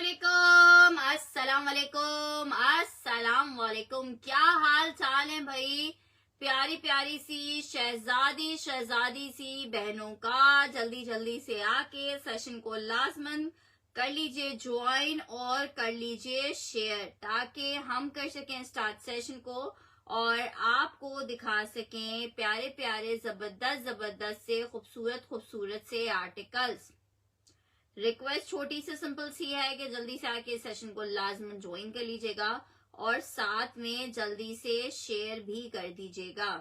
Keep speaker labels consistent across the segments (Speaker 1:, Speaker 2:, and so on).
Speaker 1: अस्सलाम वालेकुम अस्सलाम वालेकुम। क्या हाल चाल है भाई? प्यारी प्यारी सी शहजादी सी बहनों का जल्दी जल्दी से आके सेशन को लाजमन कर लीजिए ज्वाइन और कर लीजिए शेयर, ताकि हम कर सकें स्टार्ट सेशन को और आपको दिखा सकें प्यारे प्यारे जबरदस्त से खूबसूरत से आर्टिकल्स। रिक्वेस्ट छोटी सी सिंपल सी है कि जल्दी से आके सेशन को लाजमन ज्वाइन कर लीजिएगा और साथ में जल्दी से शेयर भी कर दीजिएगा।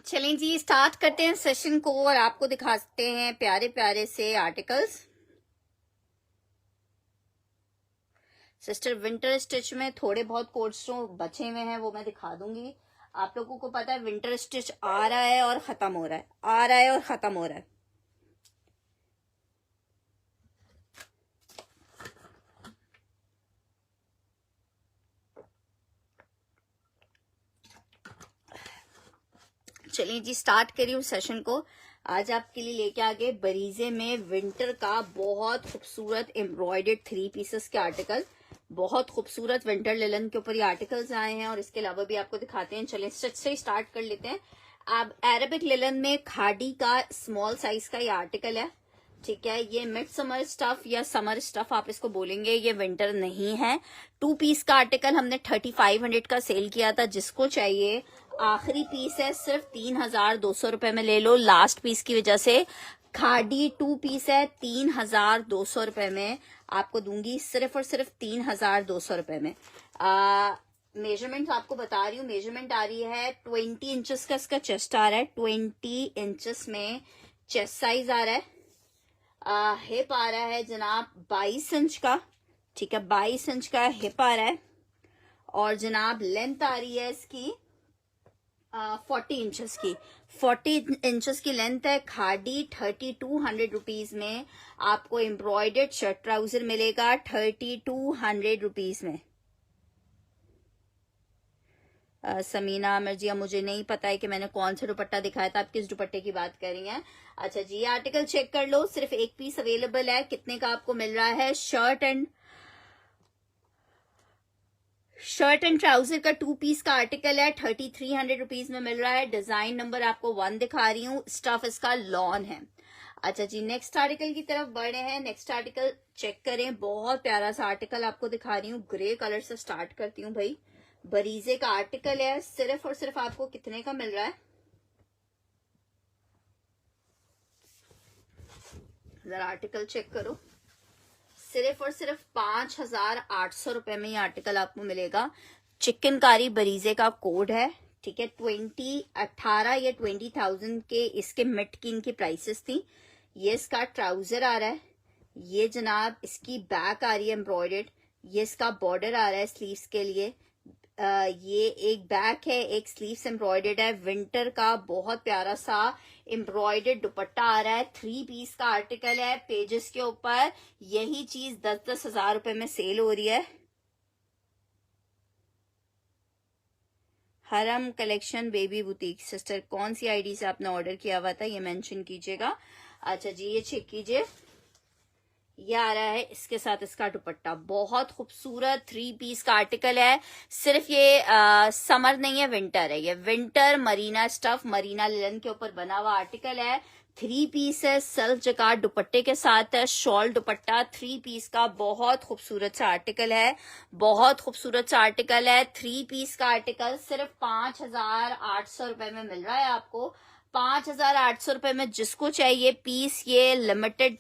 Speaker 1: चलें जी, स्टार्ट करते हैं सेशन को और आपको दिखाते हैं प्यारे प्यारे से आर्टिकल्स। सिस्टर विंटर स्टिच में थोड़े बहुत कोट्स जो बचे हुए हैं वो मैं दिखा दूंगी। आप लोगों को पता है विंटर स्टिच आ रहा है और खत्म हो रहा है, आ रहा है और खत्म हो रहा है। चलिए जी, स्टार्ट करिए उस सेशन को। आज आपके लिए लेके आ गए बरीजे में विंटर का बहुत खूबसूरत एम्ब्रॉयडर्ड 3 पीसेस के आर्टिकल। बहुत खूबसूरत विंटर लिलन के ऊपर ये आर्टिकल्स आए हैं और इसके अलावा भी आपको दिखाते हैं। चलिए स्टिच से स्टार्ट कर लेते हैं। अब अरेबिक लिलन में खादी का स्मॉल साइज का ये आर्टिकल है, ठीक है। ये मिड समर स्टफ या समर स्टफ आप इसको बोलेंगे, ये विंटर नहीं है। 2 पीस का आर्टिकल हमने 3500 का सेल किया था। जिसको चाहिए आखिरी पीस है, सिर्फ 3200 रुपए में ले लो। लास्ट पीस की वजह से खादी 2 पीस है, 3200 रुपए में आपको दूंगी, सिर्फ और सिर्फ 3200 रुपए में। मेजरमेंट आपको बता रही हूँ, मेजरमेंट आ रही है 20 इंचेस का इसका चेस्ट आ रहा है। 20 इंचेस में चेस्ट साइज आ रहा है। हिप आ रहा है जनाब 22 इंच का, ठीक है, 22 इंच का हिप आ रहा है। और जनाब लेंथ आ रही है इसकी 40 इंचेस की। 40 इंचेस की लेंथ है। खादी 3200 रुपीज में आपको एम्ब्रॉयडर्ड शर्ट ट्राउजर मिलेगा 3200 रुपीज में। समीना मिर्जिया, मुझे नहीं पता है कि मैंने कौन सा दुपट्टा दिखाया था, आप किस दुपट्टे की बात कर रही हैं। अच्छा जी, ये आर्टिकल चेक कर लो, सिर्फ एक पीस अवेलेबल है। कितने का आपको मिल रहा है? शर्ट एंड ट्राउजर का 2 पीस का आर्टिकल है, 3300 रुपीज में मिल रहा है। डिजाइन नंबर आपको 1 दिखा रही हूँ। स्टफ इसका लॉन है। अच्छा जी, नेक्स्ट आर्टिकल की तरफ बढ़े हैं। नेक्स्ट आर्टिकल चेक करें, बहुत प्यारा सा आर्टिकल आपको दिखा रही हूँ। ग्रे कलर से स्टार्ट करती हूँ भाई। बरीजे का आर्टिकल है, सिर्फ और सिर्फ आपको कितने का मिल रहा है? जरा आर्टिकल चेक करो। सिर्फ और सिर्फ 5800 रुपए में ये आर्टिकल आपको मिलेगा। चिकनकारी बरीजे का कोड है, ठीक है। 18 या 20,000 के इसके मिड की इनकी प्राइसेस थी। ये इसका ट्राउजर आ रहा है, ये जनाब इसकी बैक आ रही है एम्ब्रॉयडर्ड, ये इसका बॉर्डर आ रहा है स्लीव्स के लिए। ये एक बैक है, एक स्लीव्स एम्ब्रॉयडर्ड है, विंटर का बहुत प्यारा सा एम्ब्रॉयडर्ड दुपट्टा आ रहा है। 3 पीस का आर्टिकल है। पेजेस के ऊपर यही चीज 10-10 हजार रुपए में सेल हो रही है। हरम कलेक्शन बेबी बुटीक। सिस्टर कौन सी आईडी से आपने ऑर्डर किया हुआ था ये मेंशन कीजिएगा। अच्छा जी, ये चेक कीजिए, ये आ रहा है इसके साथ इसका दुपट्टा, बहुत खूबसूरत 3 पीस का आर्टिकल है। सिर्फ ये समर नहीं है, विंटर है। ये winter Marina stuff, Marina linen के ऊपर बना हुआ आर्टिकल है। 3 पीस है, सेल्फ जकार्ड दुपट्टे के साथ है, शॉल दुपट्टा 3 पीस का बहुत खूबसूरत सा आर्टिकल है। बहुत खूबसूरत सा आर्टिकल है। 3 पीस का आर्टिकल सिर्फ 5,800 रुपए में मिल रहा है आपको। 5,800 रुपए में जिसको चाहिए पीस, ये लिमिटेड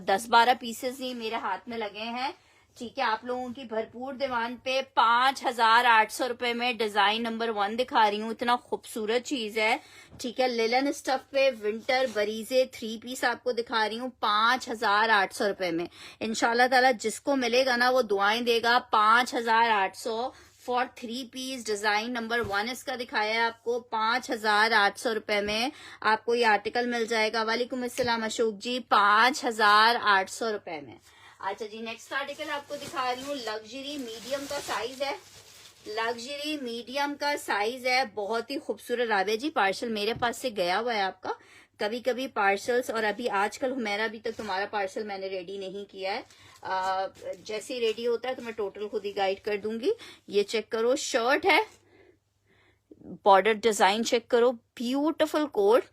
Speaker 1: 10-12 पीसेस ही मेरे हाथ में लगे हैं। ठीक है, आप लोगों की भरपूर डिमांड पे 5,800 रुपए में डिजाइन नंबर 1 दिखा रही हूँ। इतना खूबसूरत चीज है। ठीक है, लिलन स्टफ पे विंटर बरीजे 3 पीस आपको दिखा रही हूँ 5,800 रुपए में। इंशाल्लाह ताला जिसको मिलेगा ना वो दुआएं देगा। 5,800 फॉर 3 पीस डिजाइन नंबर 1 इसका दिखाया है आपको। 5,800 रुपए में आपको ये आर्टिकल मिल जाएगा। वालेकुम अस्सलाम अशोक जी, 5,800 रुपए में। अच्छा जी, नेक्स्ट आर्टिकल आपको दिखा रही हूँ। लग्जरी मीडियम का साइज है। लग्जरी मीडियम का साइज है, बहुत ही खूबसूरत। राबे जी, पार्सल मेरे पास से गया हुआ है आपका। कभी कभी पार्सल्स, और अभी आजकल हुमैरा अभी तक तुम्हारा पार्सल मैंने रेडी नहीं किया है। जैसे ही रेडी होता है तो मैं टोटल खुद ही गाइड कर दूंगी। ये चेक करो, शर्ट है, बॉर्डर डिजाइन चेक करो, beautiful coat,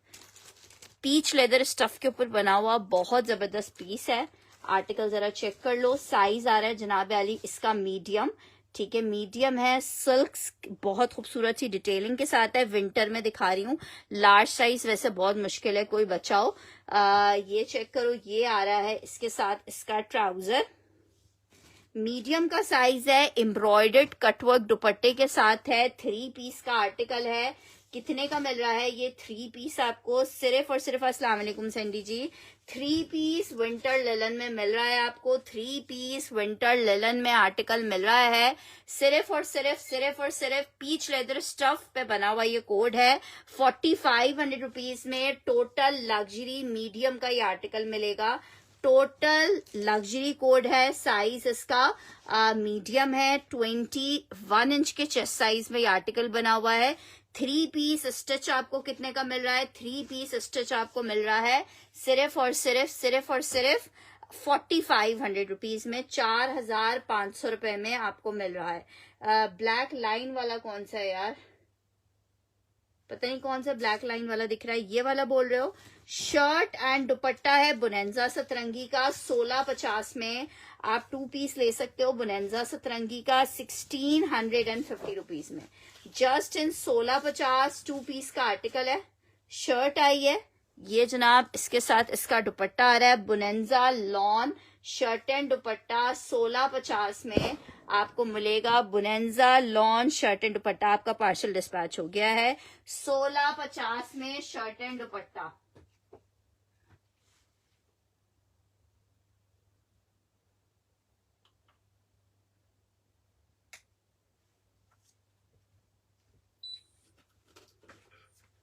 Speaker 1: peach leather stuff के ऊपर बना हुआ बहुत जबरदस्त पीस है। आर्टिकल जरा चेक कर लो। साइज आ रहा है जनाब अली इसका मीडियम। ठीक है, मीडियम है। सिल्क बहुत खूबसूरत सी डिटेलिंग के साथ है। विंटर में दिखा रही हूँ। लार्ज साइज वैसे बहुत मुश्किल है कोई बचाओ। ये चेक करो, ये आ रहा है इसके साथ इसका ट्राउजर। मीडियम का साइज है, एम्ब्रॉयडर्ड कटवर्क दुपट्टे के साथ है। 3 पीस का आर्टिकल है। कितने का मिल रहा है ये 3 पीस आपको? सिर्फ और सिर्फ, अस्सलाम वालेकुम सैंडी जी, 3 पीस विंटर लिलन में मिल रहा है आपको। 3 पीस विंटर लिलन में आर्टिकल मिल रहा है। सिर्फ और सिर्फ पीच लेदर स्टफ पे बना हुआ ये कोड है। 4,500 रुपीज में टोटल लग्जरी मीडियम का ये आर्टिकल मिलेगा। टोटल लग्जरी कोड है। साइज इसका मीडियम है। 21 इंच के चेस्ट साइज में ये आर्टिकल बना हुआ है। 3 पीस स्टिच आपको कितने का मिल रहा है? 3 पीस स्टिच आपको मिल रहा है सिर्फ और सिर्फ 4,500 रुपीज में, 4,500 रुपए में आपको मिल रहा है। ब्लैक लाइन वाला कौन सा है यार? पता नहीं कौन सा ब्लैक लाइन वाला दिख रहा है। ये वाला बोल रहे हो? शर्ट एंड दुपट्टा है बुनेंजा सतरंगी का। 1650 में आप 2 पीस ले सकते हो बुनेंजा सतरंगी का 1,650 रुपीज में। जस्ट इन 1650 2 पीस का आर्टिकल है। शर्ट आई है ये जनाब, इसके साथ इसका दुपट्टा आ रहा है बुनेंजा लॉन शर्ट एंड दुपट्टा। 1650 में आपको मिलेगा बुनेंजा लॉन शर्ट एंड दुपट्टा। आपका पार्सल डिस्पैच हो गया है। 1650 में शर्ट एंड दुपट्टा।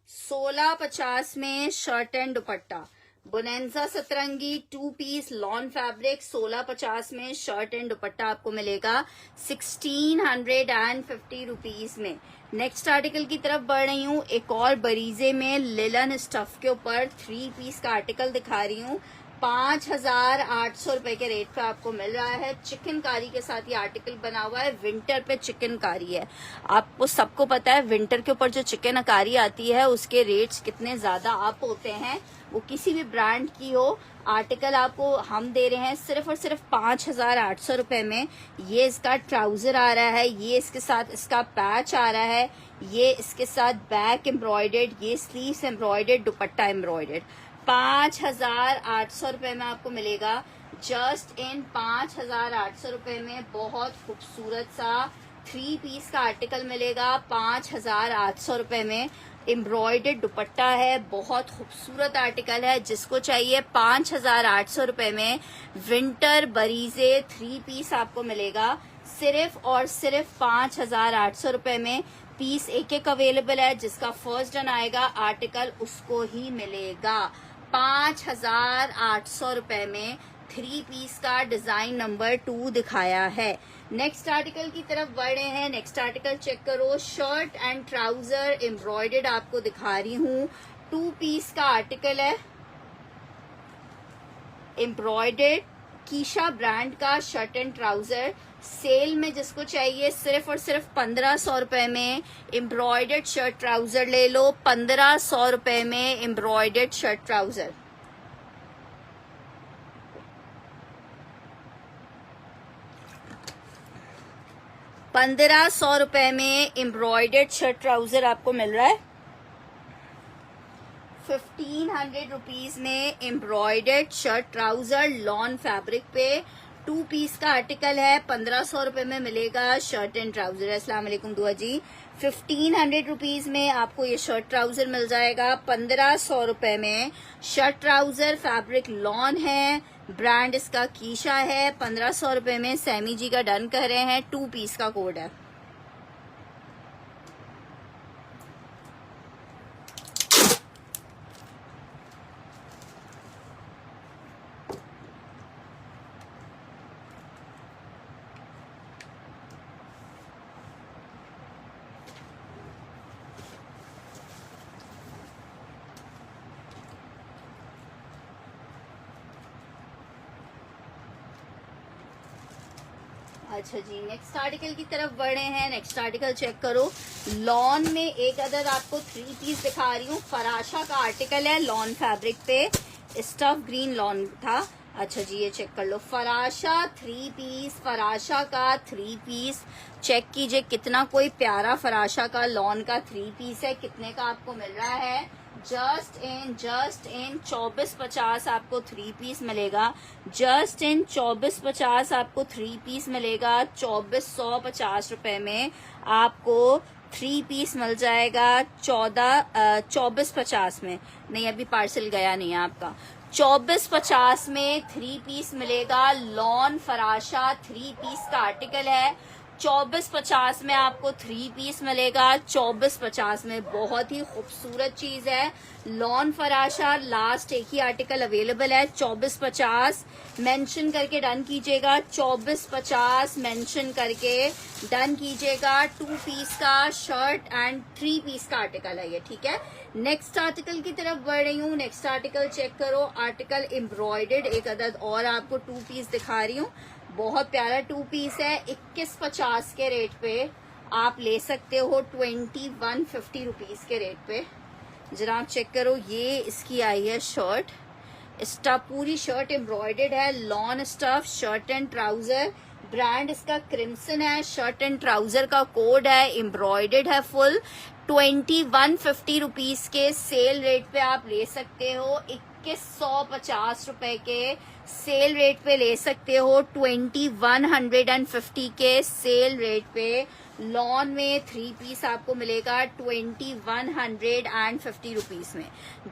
Speaker 1: $16.50 में शर्ट एंड दुपट्टा बुनेंजा सतरंगी 2 पीस लॉन फैब्रिक। 1650 में शर्ट एंड दुपट्टा आपको मिलेगा 1,650 रुपीज में। नेक्स्ट आर्टिकल की तरफ बढ़ रही हूँ। एक और बरीजे में लिलन स्टफ के ऊपर 3 पीस का आर्टिकल दिखा रही हूँ। 5,800 रुपए के रेट पे आपको मिल रहा है। चिकनकारी के साथ ये आर्टिकल बना हुआ है। विंटर पे चिकनकारी है। आपको सबको पता है विंटर के ऊपर जो चिकनकारी आती है उसके रेट्स कितने ज्यादा अप होते हैं। वो किसी भी ब्रांड की हो, आर्टिकल आपको हम दे रहे हैं सिर्फ और सिर्फ 5,800 रुपए में। ये इसका ट्राउजर आ रहा है, ये इसके साथ इसका पैच आ रहा है, ये इसके साथ बैक एम्ब्रॉयडर्ड, ये स्लीव्स एम्ब्रॉयडर्ड, दुपट्टा एम्ब्रॉयडर्ड। 5,800 रुपए में आपको मिलेगा। जस्ट इन 5,800 रुपए में बहुत खूबसूरत सा 3 पीस का आर्टिकल मिलेगा। 5,800 रुपए में एम्ब्रॉयडर्ड दुपट्टा है। बहुत खूबसूरत आर्टिकल है। जिसको चाहिए 5,800 रुपए में विंटर बरीजे 3 पीस आपको मिलेगा सिर्फ और सिर्फ 5,800 रुपए में पीस एक एक अवेलेबल है। जिसका फर्स्ट डन आएगा आर्टिकल उसको ही मिलेगा 5,800 रुपए में 3 पीस का डिजाइन नंबर 2 दिखाया है। नेक्स्ट आर्टिकल की तरफ बढ़ रहे हैं। नेक्स्ट आर्टिकल चेक करो, शर्ट एंड ट्राउजर एम्ब्रॉयडर्ड आपको दिखा रही हूँ। 2 पीस का आर्टिकल है, एम्ब्रॉयडर्ड कीशा ब्रांड का शर्ट एंड ट्राउजर। सेल में जिसको चाहिए सिर्फ और सिर्फ 1,500 रुपए में एम्ब्रॉयडर्ड शर्ट ट्राउजर ले लो। 1,500 रुपए में एम्ब्रॉयडर्ड शर्ट ट्राउजर। ₹1,500 में एम्ब्रॉयडर्ड शर्ट ट्राउजर आपको मिल रहा है। 1,500 रुपीज में embroidered shirt trouser lawn fabric पे 2 पीस का आर्टिकल है। 1,500 रुपए में मिलेगा शर्ट एंड ट्राउजर। अस्सलाम वालेकुम दुआ जी। 1,500 रुपीज में आपको ये शर्ट ट्राउजर मिल जाएगा। 1,500 रुपए में शर्ट ट्राउजर, फैब्रिक लॉन है, ब्रांड इसका कीशा है। 1,500 रुपए में सैमी जी का डन कर रहे हैं। 2 पीस का कोड है। अच्छा जी, नेक्स्ट आर्टिकल की तरफ बढ़े हैं। नेक्स्ट आर्टिकल चेक करो, लॉन में एक अदर आपको 3 पीस दिखा रही हूँ। फराशा का आर्टिकल है, लॉन फैब्रिक पे, स्टफ ग्रीन लॉन था। अच्छा जी, ये चेक कर लो, फराशा 3 पीस, फराशा का 3 पीस। चेक कीजिए कितना कोई प्यारा फराशा का लॉन का 3 पीस है। कितने का आपको मिल रहा है? जस्ट इन 2450 आपको 3 पीस मिलेगा। जस्ट इन 2450 आपको 3 पीस मिलेगा। 2450 रुपए में आपको 3 पीस मिल जाएगा। 2450 में नहीं, अभी पार्सल गया नहीं है आपका। 2450 में 3 पीस मिलेगा। लॉन फराशा 3 पीस का आर्टिकल है। 2450 में आपको 3 पीस मिलेगा। 2450 में बहुत ही खूबसूरत चीज है, लॉन फराशा। लास्ट एक ही आर्टिकल अवेलेबल है। 2450 मेंशन करके डन कीजिएगा। 2450 मेंशन करके डन कीजिएगा। 2 पीस का शर्ट एंड 3 पीस का आर्टिकल है ये, ठीक है। नेक्स्ट आर्टिकल की तरफ बढ़ रही हूँ। नेक्स्ट आर्टिकल चेक करो, आर्टिकल एम्ब्रॉयडर्ड एक अदद और आपको 2 पीस दिखा रही हूँ। बहुत प्यारा 2 पीस है। 2150 के रेट पे आप ले सकते हो। 2150 रुपीज के रेट पे। जरा आप चेक करो, ये इसकी आई है शर्ट। स्टफ पूरी शर्ट एम्ब्रॉयडर्ड है, lawn stuff shirt and trouser. Brand इसका क्रिम्सन है। शर्ट एंड ट्राउजर का कोड है, एम्ब्रॉयडर्ड है फुल। 2150 रुपीज के सेल रेट पे आप ले सकते हो। 2150 रुपए के सेल रेट पे ले सकते हो। 2150 के सेल रेट पे लॉन में 3 पीस आपको मिलेगा 2150 रुपीज में।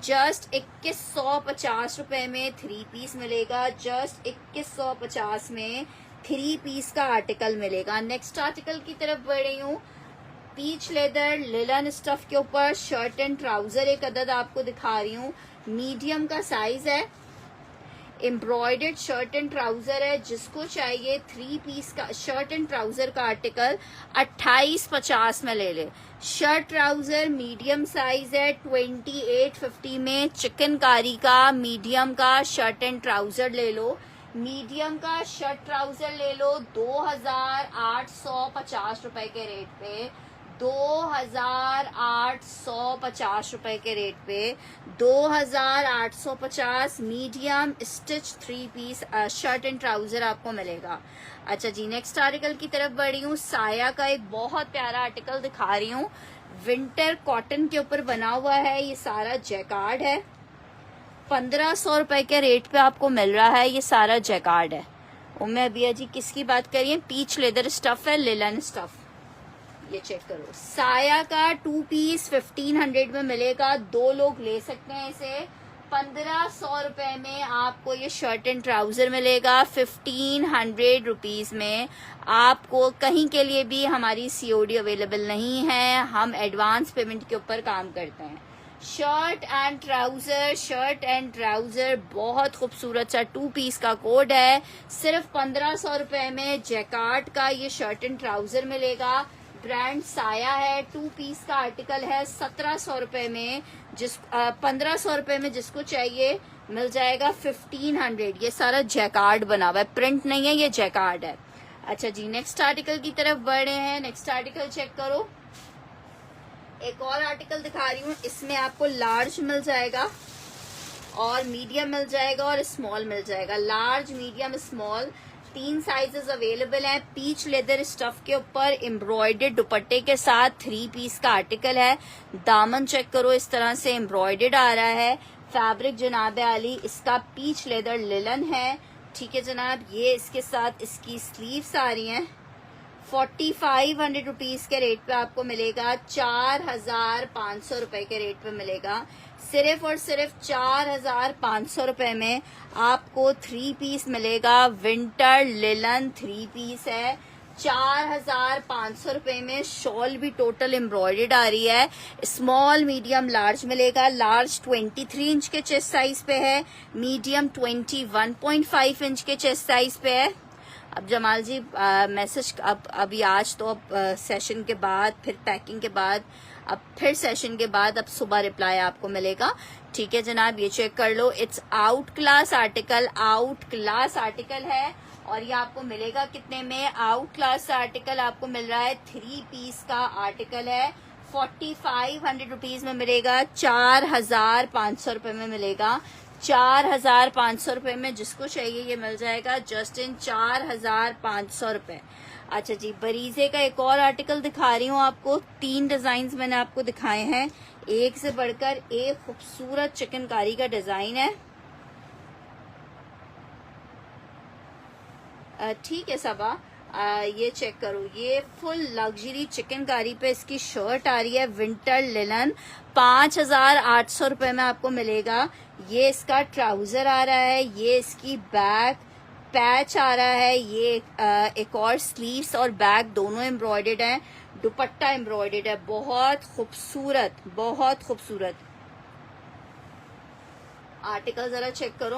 Speaker 1: जस्ट 2150 रुपए में 3 पीस मिलेगा। जस्ट 2150 में 3 पीस का आर्टिकल मिलेगा। नेक्स्ट आर्टिकल की तरफ बढ़ रही हूँ। पीच लेदर लिलन स्टफ के ऊपर शर्ट एंड ट्राउजर एक अदद आपको दिखा रही हूँ। मीडियम का साइज है, एम्ब्रॉयडर्ड शर्ट एंड ट्राउजर है। जिसको चाहिए 3 पीस का शर्ट एंड ट्राउजर का आर्टिकल 2850 में ले ले। शर्ट ट्राउजर मीडियम साइज है। 2850 में चिकनकारी का मीडियम का शर्ट एंड ट्राउजर ले लो। मीडियम का शर्ट ट्राउजर ले लो 2850 रुपए के रेट पे। 2850 रुपए के रेट पे 2850 medium stitch 3 piece shirt and trouser आपको मिलेगा। अच्छा जी, नेक्स्ट आर्टिकल की तरफ बढ़ रही हूँ। साया का एक बहुत प्यारा आर्टिकल दिखा रही हूँ। विंटर कॉटन के ऊपर बना हुआ है, ये सारा जैकार्ड है। 1500 रुपए के रेट पे आपको मिल रहा है। ये सारा जैकार्ड है। उम्मे अबिया जी किसकी बात करिए? पीच लेदर स्टफ है, लिलन स्टफ। ये चेक करो, साया का 2 पीस 1500 में मिलेगा। 2 लोग ले सकते हैं इसे। 1500 रुपए में आपको ये शर्ट एंड ट्राउजर मिलेगा। 1500 रुपीज में आपको कहीं के लिए भी हमारी COD अवेलेबल नहीं है, हम एडवांस पेमेंट के ऊपर काम करते हैं। शर्ट एंड ट्राउजर बहुत खूबसूरत सा 2 पीस का कोड है। सिर्फ 1500 रुपए में जैकार्ड का ये शर्ट एंड ट्राउजर मिलेगा। ब्रांड साया है, 2 पीस का आर्टिकल है। 1700 रुपए में 1500 रुपए में जिसको चाहिए मिल जाएगा। 1500 ये सारा जैकार्ड बना हुआ है, प्रिंट नहीं है, ये जैकार्ड है। अच्छा जी, नेक्स्ट आर्टिकल की तरफ बढ़े हैं। नेक्स्ट आर्टिकल चेक करो। एक और आर्टिकल दिखा रही हूँ, इसमें आपको लार्ज मिल जाएगा और मीडियम मिल जाएगा और स्मॉल मिल जाएगा। Large, medium, small 3 sizes available हैं। पीच लेदर स्टफ के ऊपर एम्ब्रॉयडर्ड दुपट्टे के साथ 3 पीस का आर्टिकल है। दामन चेक करो, इस तरह से एम्ब्रॉयडर्ड आ रहा है। फैब्रिक जनाब आली इसका पीच लेदर लिलन है। ठीक है जनाब, ये इसके साथ इसकी स्लीव्स आ रही हैं। 4500 रुपीज के रेट पे आपको मिलेगा। 4500 रुपए के रेट पे मिलेगा। सिर्फ और सिर्फ 4500 रुपए में आपको 3 पीस मिलेगा। विंटर लिलन 3 पीस है। 4500 रुपए में शॉल भी टोटल एम्ब्रॉयडर्ड आ रही है। स्मॉल, मीडियम, लार्ज मिलेगा। लार्ज 23 इंच के चेस्ट साइज पे है, मीडियम 21.5 इंच के चेस्ट साइज पे है। अब जमाल जी मैसेज अभी आज तो अब सेशन के बाद, फिर पैकिंग के बाद, अब फिर सेशन के बाद, अब सुबह रिप्लाई आपको मिलेगा। ठीक है जनाब, ये चेक कर लो। इट्स आउट क्लास आर्टिकल है और ये आपको मिलेगा कितने में? आउट क्लास आर्टिकल आपको मिल रहा है, 3 पीस का आर्टिकल है। 4500 रुपीज में मिलेगा। 4500 रुपए में मिलेगा। 4500 रुपए में जिसको चाहिए ये मिल जाएगा। जस्ट इन 4500 रुपए। अच्छा जी, बरीजे का एक और आर्टिकल दिखा रही हूँ आपको। 3 डिजाइन मैंने आपको दिखाए हैं, एक से बढ़कर एक खूबसूरत चिकनकारी का डिजाइन है। ठीक है सबा, ये चेक करो, ये फुल लग्जरी चिकनकारी पे इसकी शर्ट आ रही है। विंटर लिलन 5800 रुपए में आपको मिलेगा। ये इसका ट्राउजर आ रहा है, ये इसकी बैक पैच आ रहा है, ये एक और स्लीव्स और बैक दोनों एम्ब्रॉयडर्ड हैं। दुपट्टा एम्ब्रॉयडर्ड है, बहुत खूबसूरत आर्टिकल। जरा चेक करो,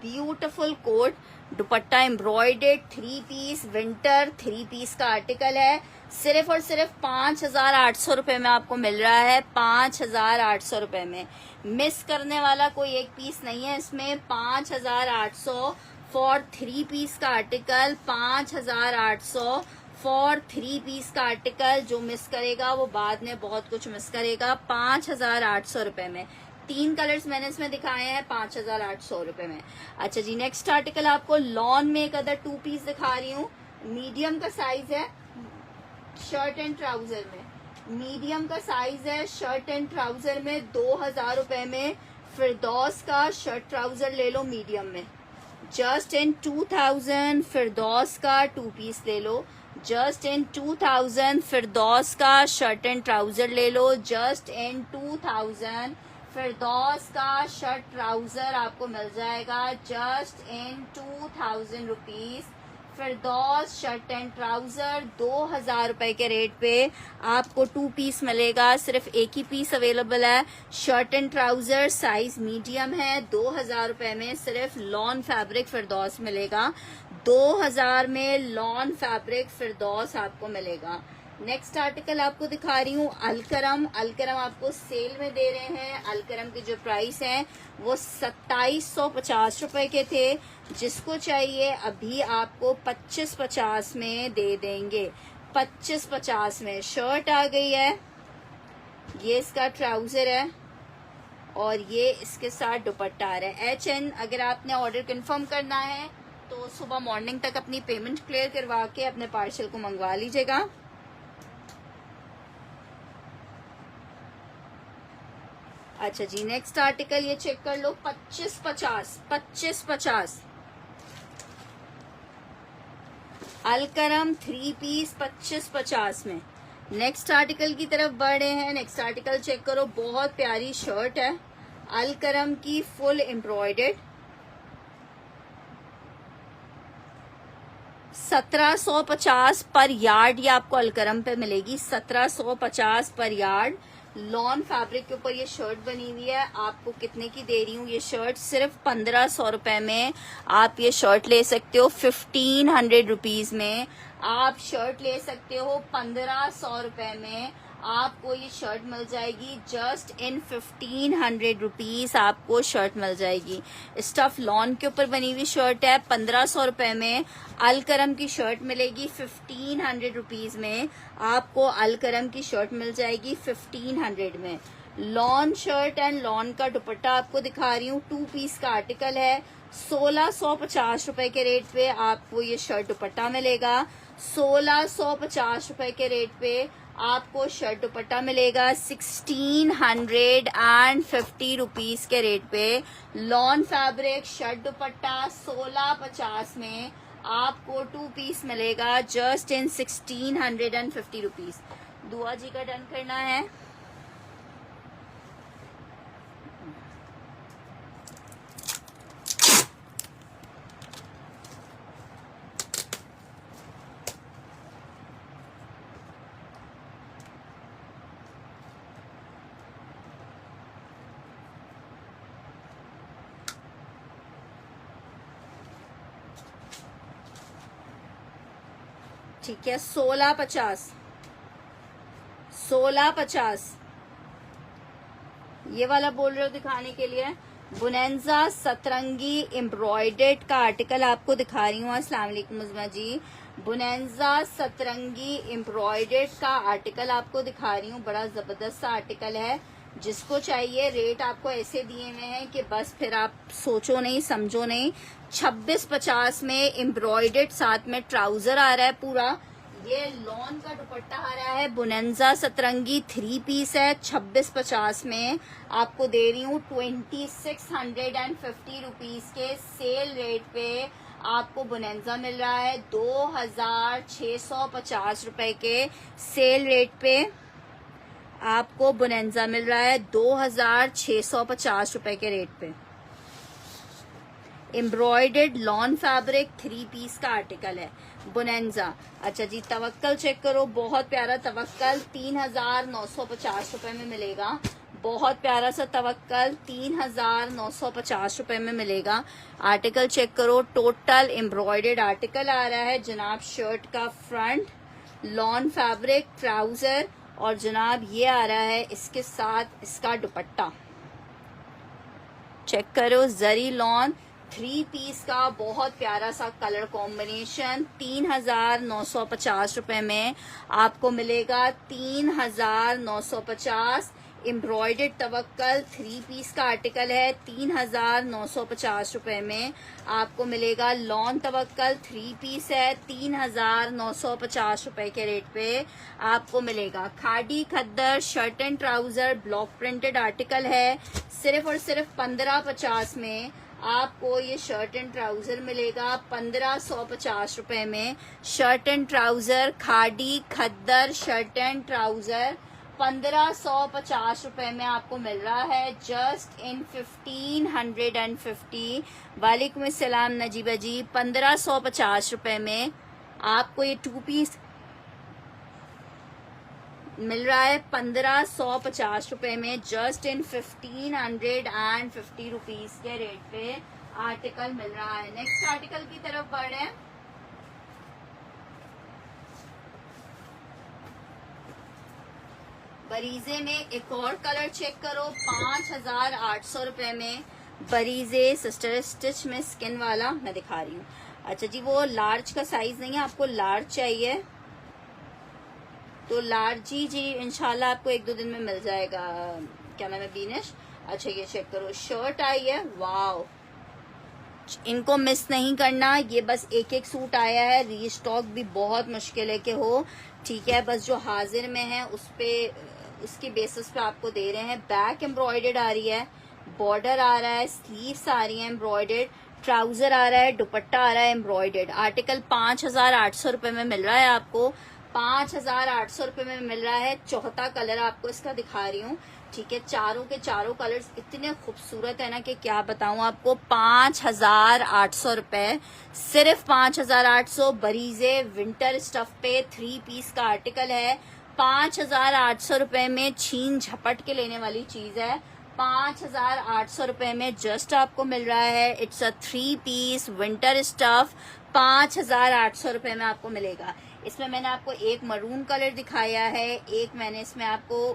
Speaker 1: beautiful coat, dupatta embroidered, 3 piece winter 3 piece का आर्टिकल है। सिर्फ और सिर्फ 5800 रुपए में आपको मिल रहा है। 5800 रुपए में मिस करने वाला कोई एक पीस नहीं है इसमें। 5800 फॉर 3 पीस का आर्टिकल। 5800 फॉर 3 पीस का आर्टिकल। जो मिस करेगा वो बाद में बहुत कुछ मिस करेगा। 5800 रुपए में 3 कलर्स मैंने इसमें दिखाए हैं 5800 रुपए में। अच्छा जी, नेक्स्ट आर्टिकल आपको लॉन में एक अदर 2 पीस दिखा रही हूँ। मीडियम का साइज है शर्ट एंड ट्राउजर में, मीडियम का साइज है शर्ट एंड ट्राउजर में। 2000 रुपए में फिरदौस का शर्ट ट्राउजर ले लो मीडियम में। जस्ट इन 2000 फिरदौस का 2 पीस ले लो। जस्ट इन 2000 फिरदौस का शर्ट एंड ट्राउजर ले लो। जस्ट इन 2000 फिरदौस का शर्ट ट्राउजर आपको मिल जाएगा। Just in 2000 rupees Firdous shirt and trouser. 2000 रुपए के रेट पे आपको 2 पीस मिलेगा। सिर्फ एक ही पीस अवेलेबल है। Shirt and trouser size medium है। 2000 रुपए में सिर्फ लॉन फैब्रिक फिरदौस मिलेगा। 2000 में लॉन फैब्रिक फिरदौस आपको मिलेगा। नेक्स्ट आर्टिकल आपको दिखा रही हूँ अलकरम आपको सेल में दे रहे हैं। अलकरम की जो प्राइस है वो 2750 रुपए के थे। जिसको चाहिए अभी आपको 2550 में दे देंगे। 2550 में शर्ट आ गई है, ये इसका ट्राउजर है और ये इसके साथ दुपट्टा आ रहा है। HN अगर आपने ऑर्डर कंफर्म करना है तो सुबह मॉर्निंग तक अपनी पेमेंट क्लियर करवा के अपने पार्सल को मंगवा लीजिएगा। अच्छा जी, नेक्स्ट आर्टिकल ये चेक कर लो। 2550 अलकरम 3 पीस 2550 में। नेक्स्ट आर्टिकल की तरफ बढ़ रहे हैं। नेक्स्ट आर्टिकल चेक करो, बहुत प्यारी शर्ट है। अलकरम की फुल एम्ब्रॉयडर्ड 1750 पर यार्ड, ये आपको अलकरम पे मिलेगी 1750 पर यार्ड। लॉन फैब्रिक के ऊपर ये शर्ट बनी हुई है। आपको कितने की दे रही हूँ ये शर्ट? सिर्फ 1500 रुपए में आप ये शर्ट ले सकते हो। 1500 रुपीज में आप शर्ट ले सकते हो। 1500 रुपए में आपको ये शर्ट मिल जाएगी। जस्ट इन 1500 रुपीज आपको शर्ट मिल जाएगी। स्टफ लॉन के ऊपर बनी हुई शर्ट है। 1500 रुपए में अलकरम की शर्ट मिलेगी। 1500 रुपीज में आपको अलकरम की शर्ट मिल जाएगी 1500 में। लॉन शर्ट एंड लॉन का दुपट्टा आपको दिखा रही हूँ। 2 पीस का आर्टिकल है। 1650 रुपए के रेट पे आपको ये शर्ट दुपट्टा मिलेगा। 1650 रुपए के रेट पे आपको शर्ट दुपट्टा मिलेगा। 1650 रुपीज के रेट पे लॉन फैब्रिक शर्ट दुपट्टा 1650 में आपको 2 पीस मिलेगा। जस्ट इन 1650 रुपीज। दुआ जी का डन करना है। ठीक है, 1650 ये वाला बोल रहे हो दिखाने के लिए। बुनेंजा सतरंगी एम्ब्रॉयडर्ड का आर्टिकल आपको दिखा रही हूँ। अस्सलाम वालेकुम मुज़मा जी। बुनेंजा सतरंगी एम्ब्रॉयडर्ड का आर्टिकल आपको दिखा रही हूँ। बड़ा जबरदस्त आर्टिकल है। जिसको चाहिए रेट आपको ऐसे दिए हुए हैं कि बस फिर आप सोचो नहीं समझो नहीं। 2650 में एम्ब्रॉयडर्ड, साथ में ट्राउजर आ रहा है पूरा। ये लॉन का दुपट्टा आ रहा है। बुनेंजा सतरंगी 3 पीस है। 2650 में आपको दे रही हूँ। 2650 रुपीज के सेल रेट पे आपको बुनेंजा मिल रहा है। 2650 रुपए के सेल रेट पे आपको बुनेंजा मिल रहा है। 2650 रुपए के रेट पे एम्ब्रॉयडर्ड लॉन फैब्रिक 3 पीस का आर्टिकल है बुनेंजा। अच्छा जी, तवक्कल चेक करो। बहुत प्यारा तवक्कल 3950 रुपए में मिलेगा। बहुत प्यारा सा तवक्कल 3950 रुपए में मिलेगा। आर्टिकल चेक करो। टोटल एम्ब्रॉयडर्ड आर्टिकल आ रहा है जनाब। शर्ट का फ्रंट, लॉन फैब्रिक, ट्राउजर और जनाब ये आ रहा है इसके साथ इसका दुपट्टा। चेक करो, जरी लॉन 3 पीस का बहुत प्यारा सा कलर कॉम्बिनेशन। 3950 रुपए में आपको मिलेगा। 3950 एम्ब्रॉयडर्ड तवक्कल 3 पीस का आर्टिकल है। 3950 रुपए में आपको मिलेगा। लॉन तवक्कल 3 पीस है। 3950 रुपए के रेट पे आपको मिलेगा। Khadi khaddar shirt and trouser block printed article है। सिर्फ और सिर्फ 1550 में आपको ये शर्ट एंड ट्राउजर मिलेगा। 1550 रुपए में shirt and trouser, khadi khaddar shirt and trouser 1550 रुपए में आपको मिल रहा है। Just in 1550। वालेकुम अस्सलाम नजीबा जी। 1550 रुपए में आपको ये 2 पीस मिल रहा है। 1550 रुपए में जस्ट इन 1550 रुपीज के रेट पे आर्टिकल मिल रहा है। नेक्स्ट आर्टिकल की तरफ बढ़े हैं। बरीजे में एक और कलर चेक करो। 5800 रुपए में बरीजे सिस्टर स्टिच में स्किन वाला मैं दिखा रही हूँ। अच्छा जी, वो लार्ज का साइज नहीं है, आपको लार्ज चाहिए तो लार्ज जी इंशाल्लाह आपको 1-2 दिन में मिल जाएगा। क्या नाम है, बीनिश। अच्छा ये चेक करो, शर्ट आई है। वाव, इनको मिस नहीं करना। ये बस एक सूट आया है। रीस्टॉक भी बहुत मुश्किल है कि हो। ठीक है, बस जो हाजिर में है उसकी बेसिस पे आपको दे रहे हैं। बैक एम्ब्रॉयडर्ड आ रही है, बॉर्डर आ रहा है, स्लीव्स आ रही है एम्ब्रॉयडर्ड, ट्राउजर आ रहा है, दुपट्टा आ रहा है एम्ब्रॉयडर्ड। आर्टिकल 5800 रुपए में मिल रहा है आपको। 5,800 रुपए में मिल रहा है। चौथा कलर आपको इसका दिखा रही हूँ, ठीक है। चारों के चारों कलर्स इतने खूबसूरत है ना कि क्या बताऊं आपको। 5,800 रुपए, सिर्फ 5,800। बरीजे विंटर स्टफ पे 3 पीस का आर्टिकल है। 5,800 रुपए में छीन झपट के लेने वाली चीज है। 5,800 रुपए में जस्ट आपको मिल रहा है। It's a 3 piece winter stuff. 5,800 रुपए में आपको मिलेगा। इसमें मैंने आपको एक मरून कलर दिखाया है, एक मैंने इसमें आपको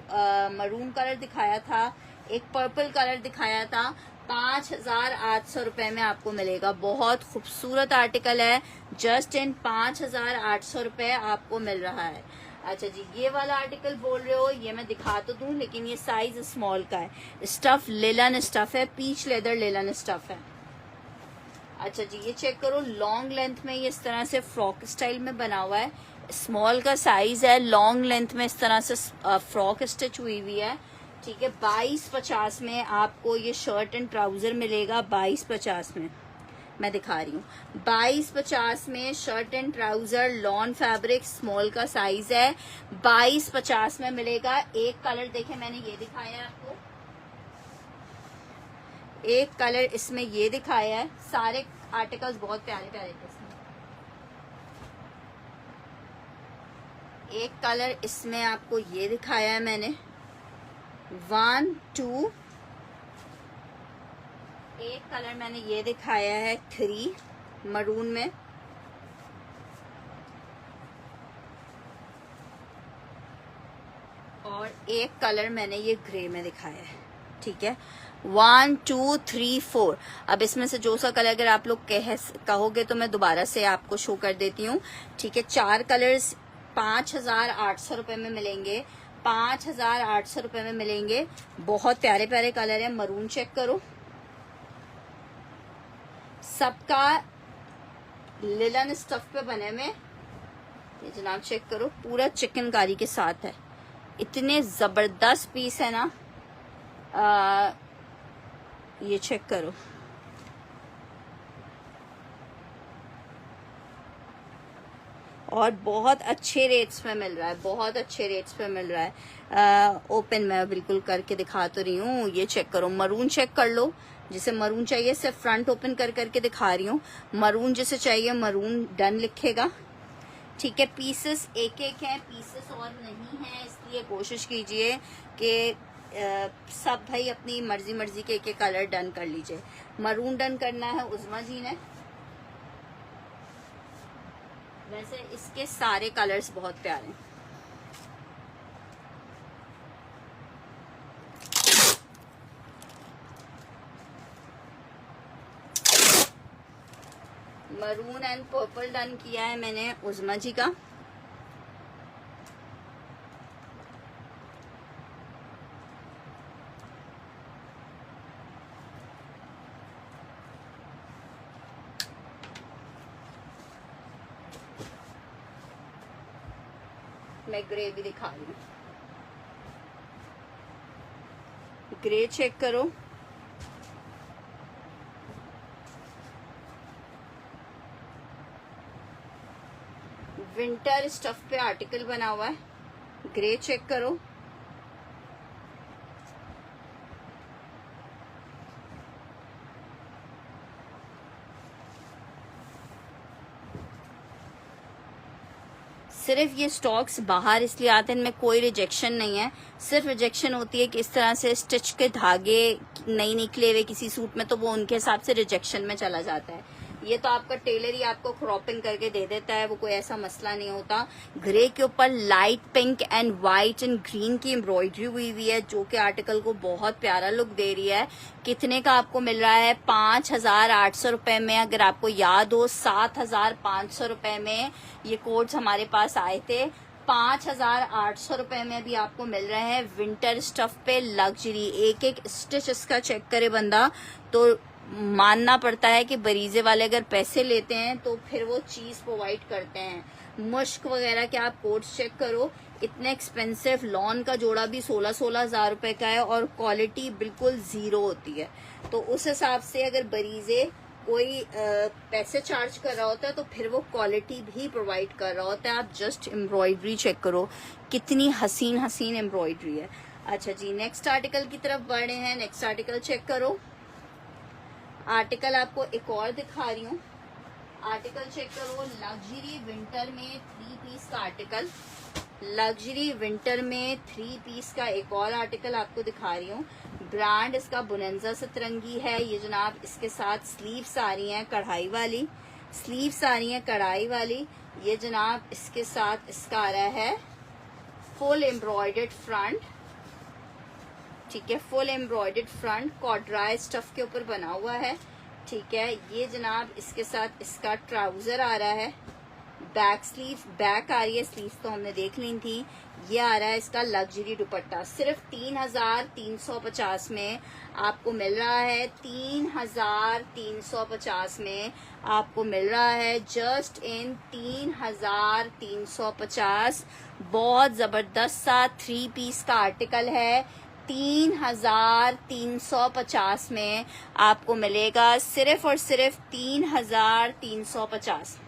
Speaker 1: मरून कलर दिखाया था, एक पर्पल कलर दिखाया था। 5,800 रुपए में आपको मिलेगा। बहुत खूबसूरत आर्टिकल है। जस्ट इन 5,800 रुपए आपको मिल रहा है। अच्छा जी, ये वाला आर्टिकल बोल रहे हो, ये मैं दिखा तो दूं लेकिन ये साइज स्मॉल का है। स्टफ लेलन स्टफ है, पीच लेदर लेलन स्टफ है। अच्छा जी, ये चेक करो, लॉन्ग लेंथ में ये इस तरह से फ्रॉक स्टाइल में बना हुआ है। स्मॉल का साइज है, लॉन्ग लेंथ में इस तरह से फ्रॉक स्टिच हुई हुई है, ठीक है। 2250 में आपको ये शर्ट एंड ट्राउजर मिलेगा। 2250 में मैं दिखा रही हूँ। 2250 में shirt and trouser lawn fabric, small का साइज है। 2250 में मिलेगा। एक कलर देखे मैंने ये दिखाया है आपको, एक कलर इसमें ये दिखाया है। सारे आर्टिकल्स बहुत प्यारे प्यारे थे इसमें। एक कलर इसमें आपको ये दिखाया है मैंने, 1 2। एक कलर मैंने ये दिखाया है 3 मरून में। और एक कलर मैंने ये ग्रे में दिखाया है, ठीक है। 1 2 3 4। अब इसमें से जो सा कलर अगर आप लोग कहोगे तो मैं दोबारा से आपको शो कर देती हूँ, ठीक है। 4 कलर्स 5,800 रुपए में मिलेंगे। 5,800 रुपए में मिलेंगे। बहुत प्यारे प्यारे कलर है। मरून चेक करो, सबका लिलन स्टफ पे बने में। ये जनाब चेक करो, पूरा चिकनकारी के साथ है। इतने जबरदस्त पीस है ना। ये चेक करो, और बहुत अच्छे रेट्स में मिल रहा है, बहुत अच्छे रेट्स पे मिल रहा है। ओपन मैं बिल्कुल करके दिखा तो रही हूँ। ये चेक करो, मरून चेक कर लो। जिसे मरून चाहिए सिर्फ फ्रंट ओपन कर करके दिखा रही हूँ। मरून जिसे चाहिए मरून डन लिखेगा, ठीक है। पीसेस एक एक हैं, पीसेस और नहीं है, इसलिए कोशिश कीजिए कि सब भाई अपनी मर्जी के एक कलर डन कर लीजिए। मरून डन करना है उज़मा जी ने। वैसे इसके सारे कलर्स बहुत प्यारे हैं। मरून एंड पर्पल डन किया है मैंने उज़मा जी का। मैं ग्रे भी दिखा रही हूँ। ग्रे चेक करो, विंटर स्टफ पे आर्टिकल बना हुआ है। ग्रे चेक करो, सिर्फ ये स्टॉक्स बाहर इसलिए आते हैं, इनमें कोई रिजेक्शन नहीं है। सिर्फ रिजेक्शन होती है कि इस तरह से स्टिच के धागे नहीं निकले हुए किसी सूट में, तो वो उनके हिसाब से रिजेक्शन में चला जाता है। ये तो आपका टेलर ही आपको क्रॉपिंग करके दे देता है, वो कोई ऐसा मसला नहीं होता। ग्रे के ऊपर light pink and white and green की एम्ब्रॉयडरी हुई हुई है, जो कि आर्टिकल को बहुत प्यारा लुक दे रही है। कितने का आपको मिल रहा है? 5,800 रुपए में। अगर आपको याद हो 7,500 रुपए में ये कोट्स हमारे पास आए थे। 5,800 रुपए में भी आपको मिल रहे हैं विंटर स्टफ पे लग्जरी। एक एक स्टिच इसका चेक करे बंदा तो मानना पड़ता है कि बरीजे वाले अगर पैसे लेते हैं तो फिर वो चीज प्रोवाइड करते हैं। मुश्क वगैरह के आप कोट्स चेक करो, इतने एक्सपेंसिव। लॉन का जोड़ा भी 16-16 हजार रुपए का है और क्वालिटी बिल्कुल जीरो होती है। तो उस हिसाब से अगर बरीजे कोई पैसे चार्ज कर रहा होता है तो फिर वो क्वालिटी भी प्रोवाइड कर रहा होता है। आप जस्ट एम्ब्रॉयडरी चेक करो, कितनी हसीन हसीन एम्ब्रॉयडरी है। अच्छा जी, नेक्स्ट आर्टिकल की तरफ बढ़े हैं। नेक्स्ट आर्टिकल चेक करो। आर्टिकल आपको एक और दिखा रही हूँ। आर्टिकल चेक करो, लग्जरी विंटर में 3 पीस का आर्टिकल। लग्जरी विंटर में 3 पीस का एक और आर्टिकल आपको दिखा रही हूँ। ब्रांड इसका बोनेंजा सतरंगी है। ये जनाब इसके साथ स्लीव्स आ रही हैं कढ़ाई वाली, स्लीव्स आ रही हैं कढ़ाई वाली। ये जनाब इसके साथ इसका आ रहा है फुल एम्ब्रॉयडर्ड फ्रंट, ठीक है, फुल एम्ब्रॉयडर्ड फ्रंट कॉर्ड्राई स्टफ के ऊपर बना हुआ है, ठीक है। ये जनाब इसके साथ इसका ट्राउजर आ रहा है, बैक स्लीव बैक आ रही है, स्लीव तो हमने देख ली थी। ये आ रहा है इसका लग्जरी दुपट्टा। सिर्फ 3350 में आपको मिल रहा है। 3350 में आपको मिल रहा है, जस्ट इन 3350। बहुत जबरदस्त सा 3 पीस का आर्टिकल है। 3350 में आपको मिलेगा, सिर्फ और सिर्फ 3350।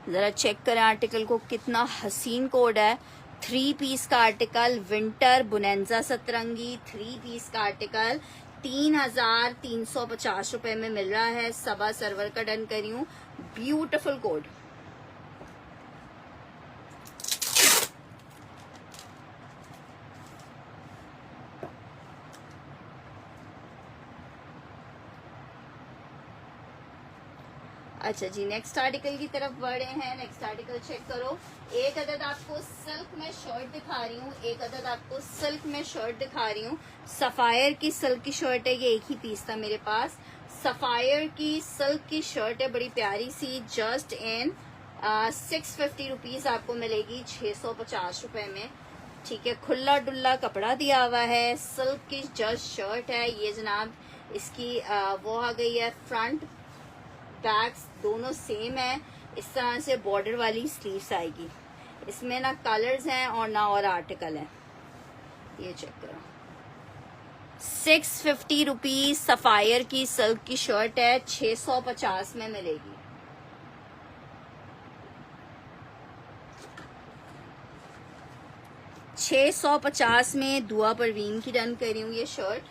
Speaker 1: जरा चेक करें आर्टिकल को, कितना हसीन कोड है। 3 पीस का आर्टिकल, विंटर बोनेंजा सतरंगी 3 पीस का आर्टिकल 3350 रुपए में मिल रहा है। सबा सर्वर का डन करी हूँ। Beautiful code. अच्छा जी, नेक्स्ट आर्टिकल की तरफ बढ़े हैं। नेक्स्ट आर्टिकल चेक करो। एक अदद आपको सिल्क में शर्ट दिखा रही हूँ, एक अदद आपको सिल्क में शर्ट दिखा रही हूँ। सफायर की सिल्क की शर्ट है, ये एक ही पीस था मेरे पास। सफायर की सिल्क की शर्ट है, बड़ी प्यारी सी, जस्ट इन 650 रुपीज आपको मिलेगी, 650 रुपए में, ठीक है। खुला डुल्ला कपड़ा दिया हुआ है, सिल्क की जस्ट शर्ट है। ये जनाब इसकी वो आ गई है, फ्रंट बैक्स दोनों सेम है। इस तरह से बॉर्डर वाली स्लीव्स आएगी। इसमें ना कलर्स हैं और ना और आर्टिकल है। ये चेक करो, 650 रुपीज सफायर की सिल्क की शर्ट है, 650 में मिलेगी। $650 में दुआ परवीन की डन कर रही हूँ ये शर्ट।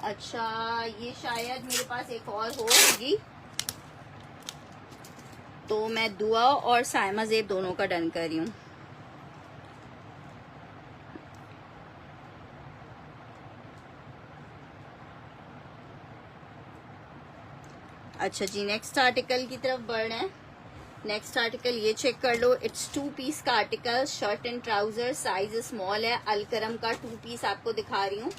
Speaker 1: अच्छा, ये शायद मेरे पास एक और होगी, तो मैं दुआ और साइमा ज़ेब दोनों का डन कर रही हूँ। अच्छा जी, नेक्स्ट आर्टिकल की तरफ बढ़ रहे हैं। नेक्स्ट आर्टिकल ये चेक कर लो। इट्स 2 पीस का article, shirt and trouser, size small है। अलकरम का 2 पीस आपको दिखा रही हूँ।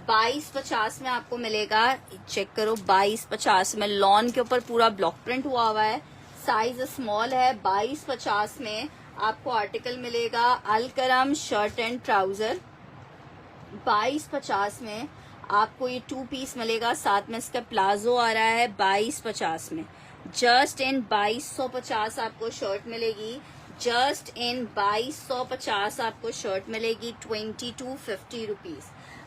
Speaker 1: 2250 में आपको मिलेगा। चेक करो, 2250 में लॉन के ऊपर पूरा ब्लॉक प्रिंट हुआ है। साइज स्मॉल है। 2250 में आपको आर्टिकल मिलेगा। अलकरम शर्ट एंड ट्राउजर 2250 में आपको ये 2 पीस मिलेगा। साथ में इसका प्लाजो आ रहा है 2250 में। जस्ट इन 2250 आपको शर्ट मिलेगी। जस्ट इन 2250 आपको शर्ट मिलेगी, 2250 रुपीज।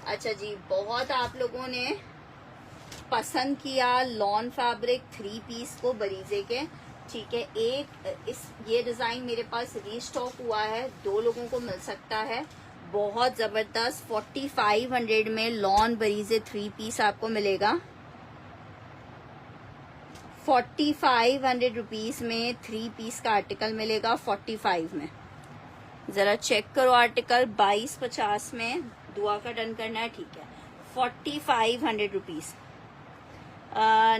Speaker 1: अच्छा जी, बहुत आप लोगों ने पसंद किया लॉन फैब्रिक 3 पीस को बरीजे के, ठीक है। ये डिजाइन मेरे पास रीस्टॉक हुआ है, 2 लोगों को मिल सकता है। बहुत जबरदस्त 4500 में लॉन बरीजे 3 पीस आपको मिलेगा। 4500 रुपीज में 3 पीस का आर्टिकल मिलेगा 45 में। जरा चेक करो आर्टिकल, 2250 में दुआ का डन करना है, ठीक है। 4500 रुपीज।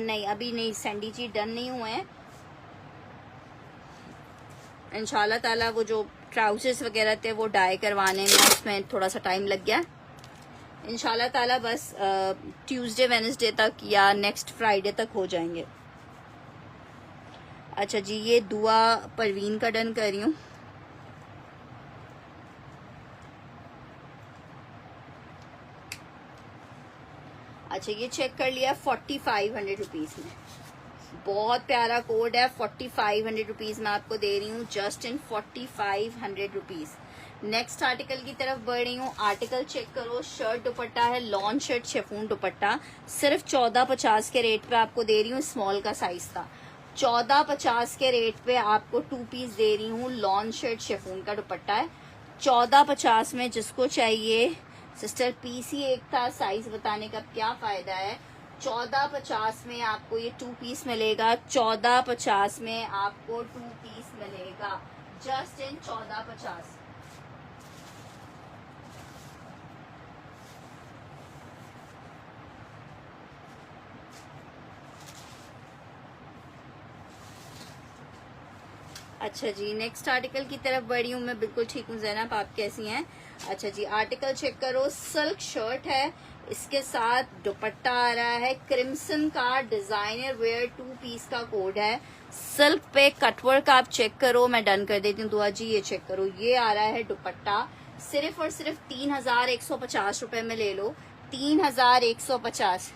Speaker 1: नहीं, अभी नहीं, सैंडी जी डन नहीं हुए हैं। इंशाल्लाह ताला वो जो ट्राउजर्स वगैरह थे वो डाई करवाने में, उसमें थोड़ा सा टाइम लग गया। इंशाल्लाह ताला बस ट्यूसडे वेडनेसडे तक या नेक्स्ट फ्राइडे तक हो जाएंगे। अच्छा जी, ये दुआ परवीन का डन कर रही हूँ। अच्छा, ये चेक कर लिया 4500 रुपीज में। बहुत प्यारा कोड है, 4500 रुपीज में आपको दे रही हूँ, just in 4500 rupees. Next article की तरफ बढ़ रही हूँ। आर्टिकल चेक करो, शर्ट दुपट्टा है, लॉन शर्ट शिफॉन दुपट्टा, सिर्फ 1450 के रेट पे आपको दे रही हूँ। स्मॉल का साइज था, 1450 के रेट पे आपको 2 पीस दे रही हूँ। लॉन शर्ट शिफॉन का दुपट्टा है, 1450 में। जिसको चाहिए सिस्टर, पीस ही एक था, साइज बताने का क्या फायदा है। 1450 में आपको ये 2 पीस मिलेगा, 1450 में आपको 2 पीस मिलेगा, जस्ट इन 1450। अच्छा जी, नेक्स्ट आर्टिकल की तरफ बढ़ी हूँ मैं। बिल्कुल ठीक हूँ ज़ैनब, आप कैसी हैं? अच्छा जी, आर्टिकल चेक करो, सिल्क शर्ट है, इसके साथ दुपट्टा आ रहा है, क्रिम्सन का डिजाइनर वेयर 2 पीस का कोड है। सिल्क पे कटवर्क आप चेक करो, मैं डन कर देती हूँ दुआ जी। ये चेक करो, ये आ रहा है दुपट्टा, सिर्फ और सिर्फ 3150 रुपए में ले लो, 3150।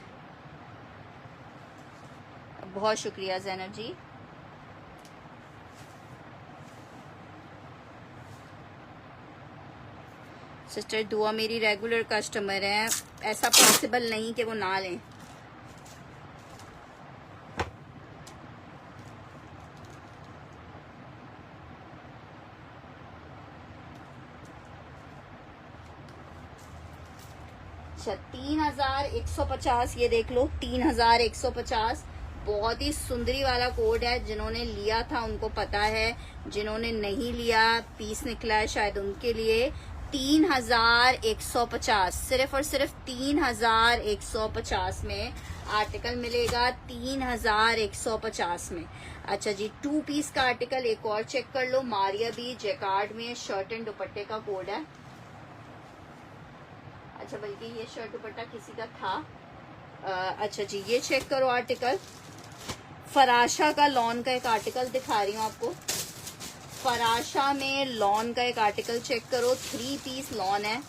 Speaker 1: बहुत शुक्रिया ज़ैनब जी। सिस्टर दुआ मेरी रेगुलर कस्टमर है, ऐसा पॉसिबल नहीं कि वो ना लें। अच्छा, 3150, ये देख लो 3150। बहुत ही सुंदरी वाला कोड है, जिन्होंने लिया था उनको पता है, जिन्होंने नहीं लिया पीस निकला है शायद उनके लिए। 3150, सिर्फ और सिर्फ 3150 में आर्टिकल मिलेगा, 3150 में। अच्छा जी, 2 पीस का आर्टिकल एक और चेक कर लो, मारिया बी जैकार्ड में शर्ट एंड दुपट्टे का कोड है। अच्छा, बल्कि ये शर्ट दुपट्टा किसी का था। अच्छा जी, ये चेक करो आर्टिकल, फराशा का लॉन का एक आर्टिकल दिखा रही हूँ आपको। फराशा में लॉन का एक आर्टिकल चेक करो, 3 पीस लॉन है,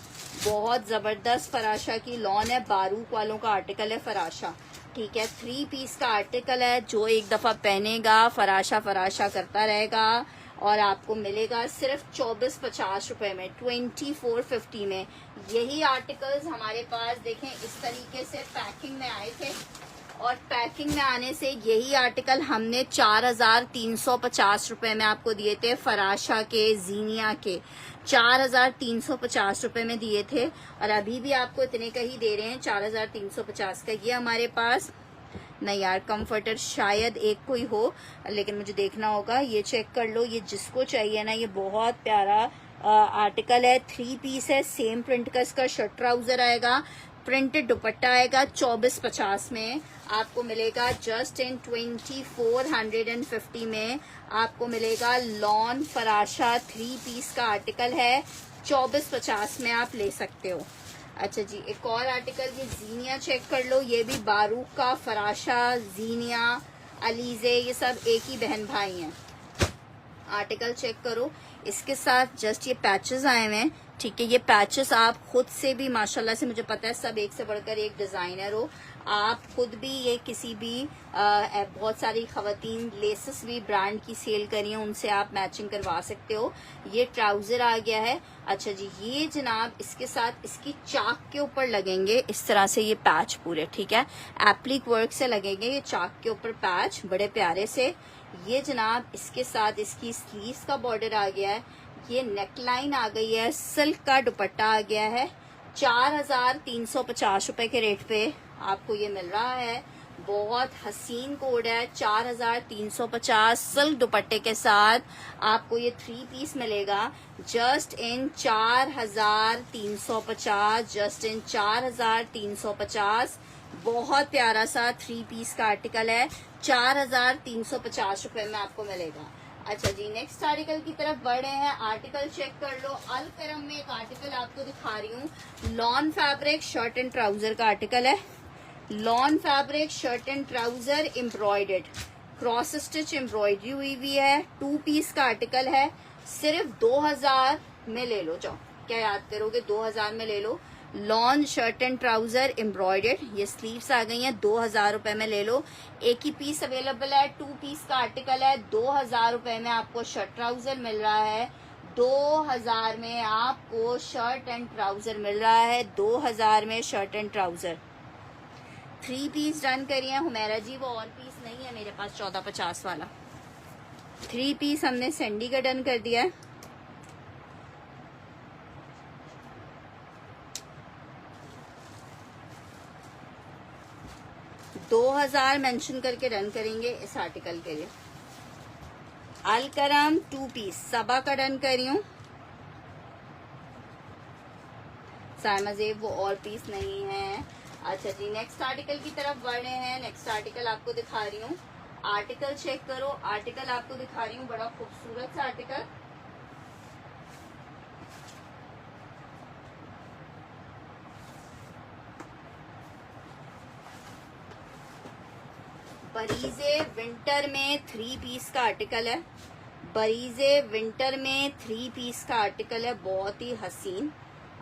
Speaker 1: बहुत जबरदस्त फराशा की लॉन है, बारूक वालों का आर्टिकल है फराशा, ठीक है। 3 पीस का आर्टिकल है, जो एक दफा पहनेगा फराशा फराशा करता रहेगा, और आपको मिलेगा सिर्फ 2450 रुपए में, 2450 में। यही आर्टिकल्स हमारे पास देखें इस तरीके से पैकिंग में आए थे, और पैकिंग में आने से यही आर्टिकल हमने 4350 रुपए में आपको दिए थे, फराशा के, जीनिया के 4350 रुपए में दिए थे, और अभी भी आपको इतने का ही दे रहे हैं, 4350 का। ये हमारे पास नहीं यार, कंफर्टर शायद एक कोई हो, लेकिन मुझे देखना होगा। ये चेक कर लो, ये जिसको चाहिए ना, ये बहुत प्यारा आर्टिकल है, 3 पीस है, सेम प्रिंट का इसका शर्ट ट्राउजर आएगा, प्रिंटेड दुपट्टा आएगा, 2450 में आपको मिलेगा, जस्ट इन 2450 में आपको मिलेगा। लॉन फराशा 3 पीस का आर्टिकल है, 2450 में आप ले सकते हो। अच्छा जी, एक और आर्टिकल, ये जीनिया चेक कर लो, ये भी बारूक का फराशा, जीनिया, अलीजे, ये सब एक ही बहन भाई हैं। आर्टिकल चेक करो, इसके साथ जस्ट ये पैचेस आए हुए हैं, ठीक है। ये पैचेस आप खुद से भी माशाल्लाह से, मुझे पता है सब एक से बढ़कर एक डिजाइनर हो, आप खुद भी ये किसी भी बहुत सारी खवातीन लेसेस भी ब्रांड की सेल करी हैं, उनसे आप मैचिंग करवा सकते हो। ये ट्राउजर आ गया है। अच्छा जी, ये जनाब इसके साथ इसकी चाक के ऊपर लगेंगे इस तरह से ये पैच पूरे, ठीक है, एप्लिक वर्क से लगेंगे ये चाक के ऊपर पैच, बड़े प्यारे से। ये जनाब इसके साथ इसकी स्लीव्स का बॉर्डर आ गया है, ये नेकलाइन आ गई है, सिल्क का दुपट्टा आ गया है, 4350 रुपए के रेट पे आपको ये मिल रहा है। बहुत हसीन कोड है, 4350 सिल्क दुपट्टे के साथ आपको ये 3 पीस मिलेगा, जस्ट इन 4350, जस्ट इन 4350। बहुत प्यारा सा 3 पीस का आर्टिकल है, 4350 रुपए में आपको मिलेगा। अच्छा जी, नेक्स्ट आर्टिकल की तरफ बढ़ रहे हैं। आर्टिकल चेक कर लो, अल करम में एक आर्टिकल आपको दिखा रही हूँ, lawn fabric shirt and trouser का आर्टिकल है। Lawn fabric shirt and trouser embroidered, cross stitch embroidery हुई हुई है, 2 पीस का आर्टिकल है, सिर्फ 2000 में ले लो। जाओ, क्या याद करोगे, 2000 में ले लो। Lawn shirt and trouser embroidered, ये स्लीव्स आ गई हैं, 2000 रुपए में ले लो। एक ही पीस अवेलेबल है, 2 पीस का आर्टिकल है, 2000 रुपए में आपको शर्ट ट्राउजर मिल रहा है, 2000 में आपको शर्ट एंड ट्राउजर मिल रहा है, 2000 में shirt and trouser. 3 piece done करिए हुमैरा जी, वो और पीस नहीं है मेरे पास 1450 वाला। 3 पीस हमने सैंडी का डन कर दिया है। $2000 मेंशन करके रन करेंगे इस आर्टिकल के लिए। अलकरम 2 पीस सबा का डन कर रही हूँ। साइमाजेब वो और पीस नहीं है। अच्छा जी, नेक्स्ट आर्टिकल की तरफ बढ़ रहे हैं। नेक्स्ट आर्टिकल आपको दिखा रही हूँ, आर्टिकल चेक करो। आर्टिकल आपको दिखा रही हूँ, बड़ा खूबसूरत सा आर्टिकल। बरीजे विंटर में 3 पीस का आर्टिकल है। बरीजे विंटर में 3 पीस का आर्टिकल है, बहुत ही हसीन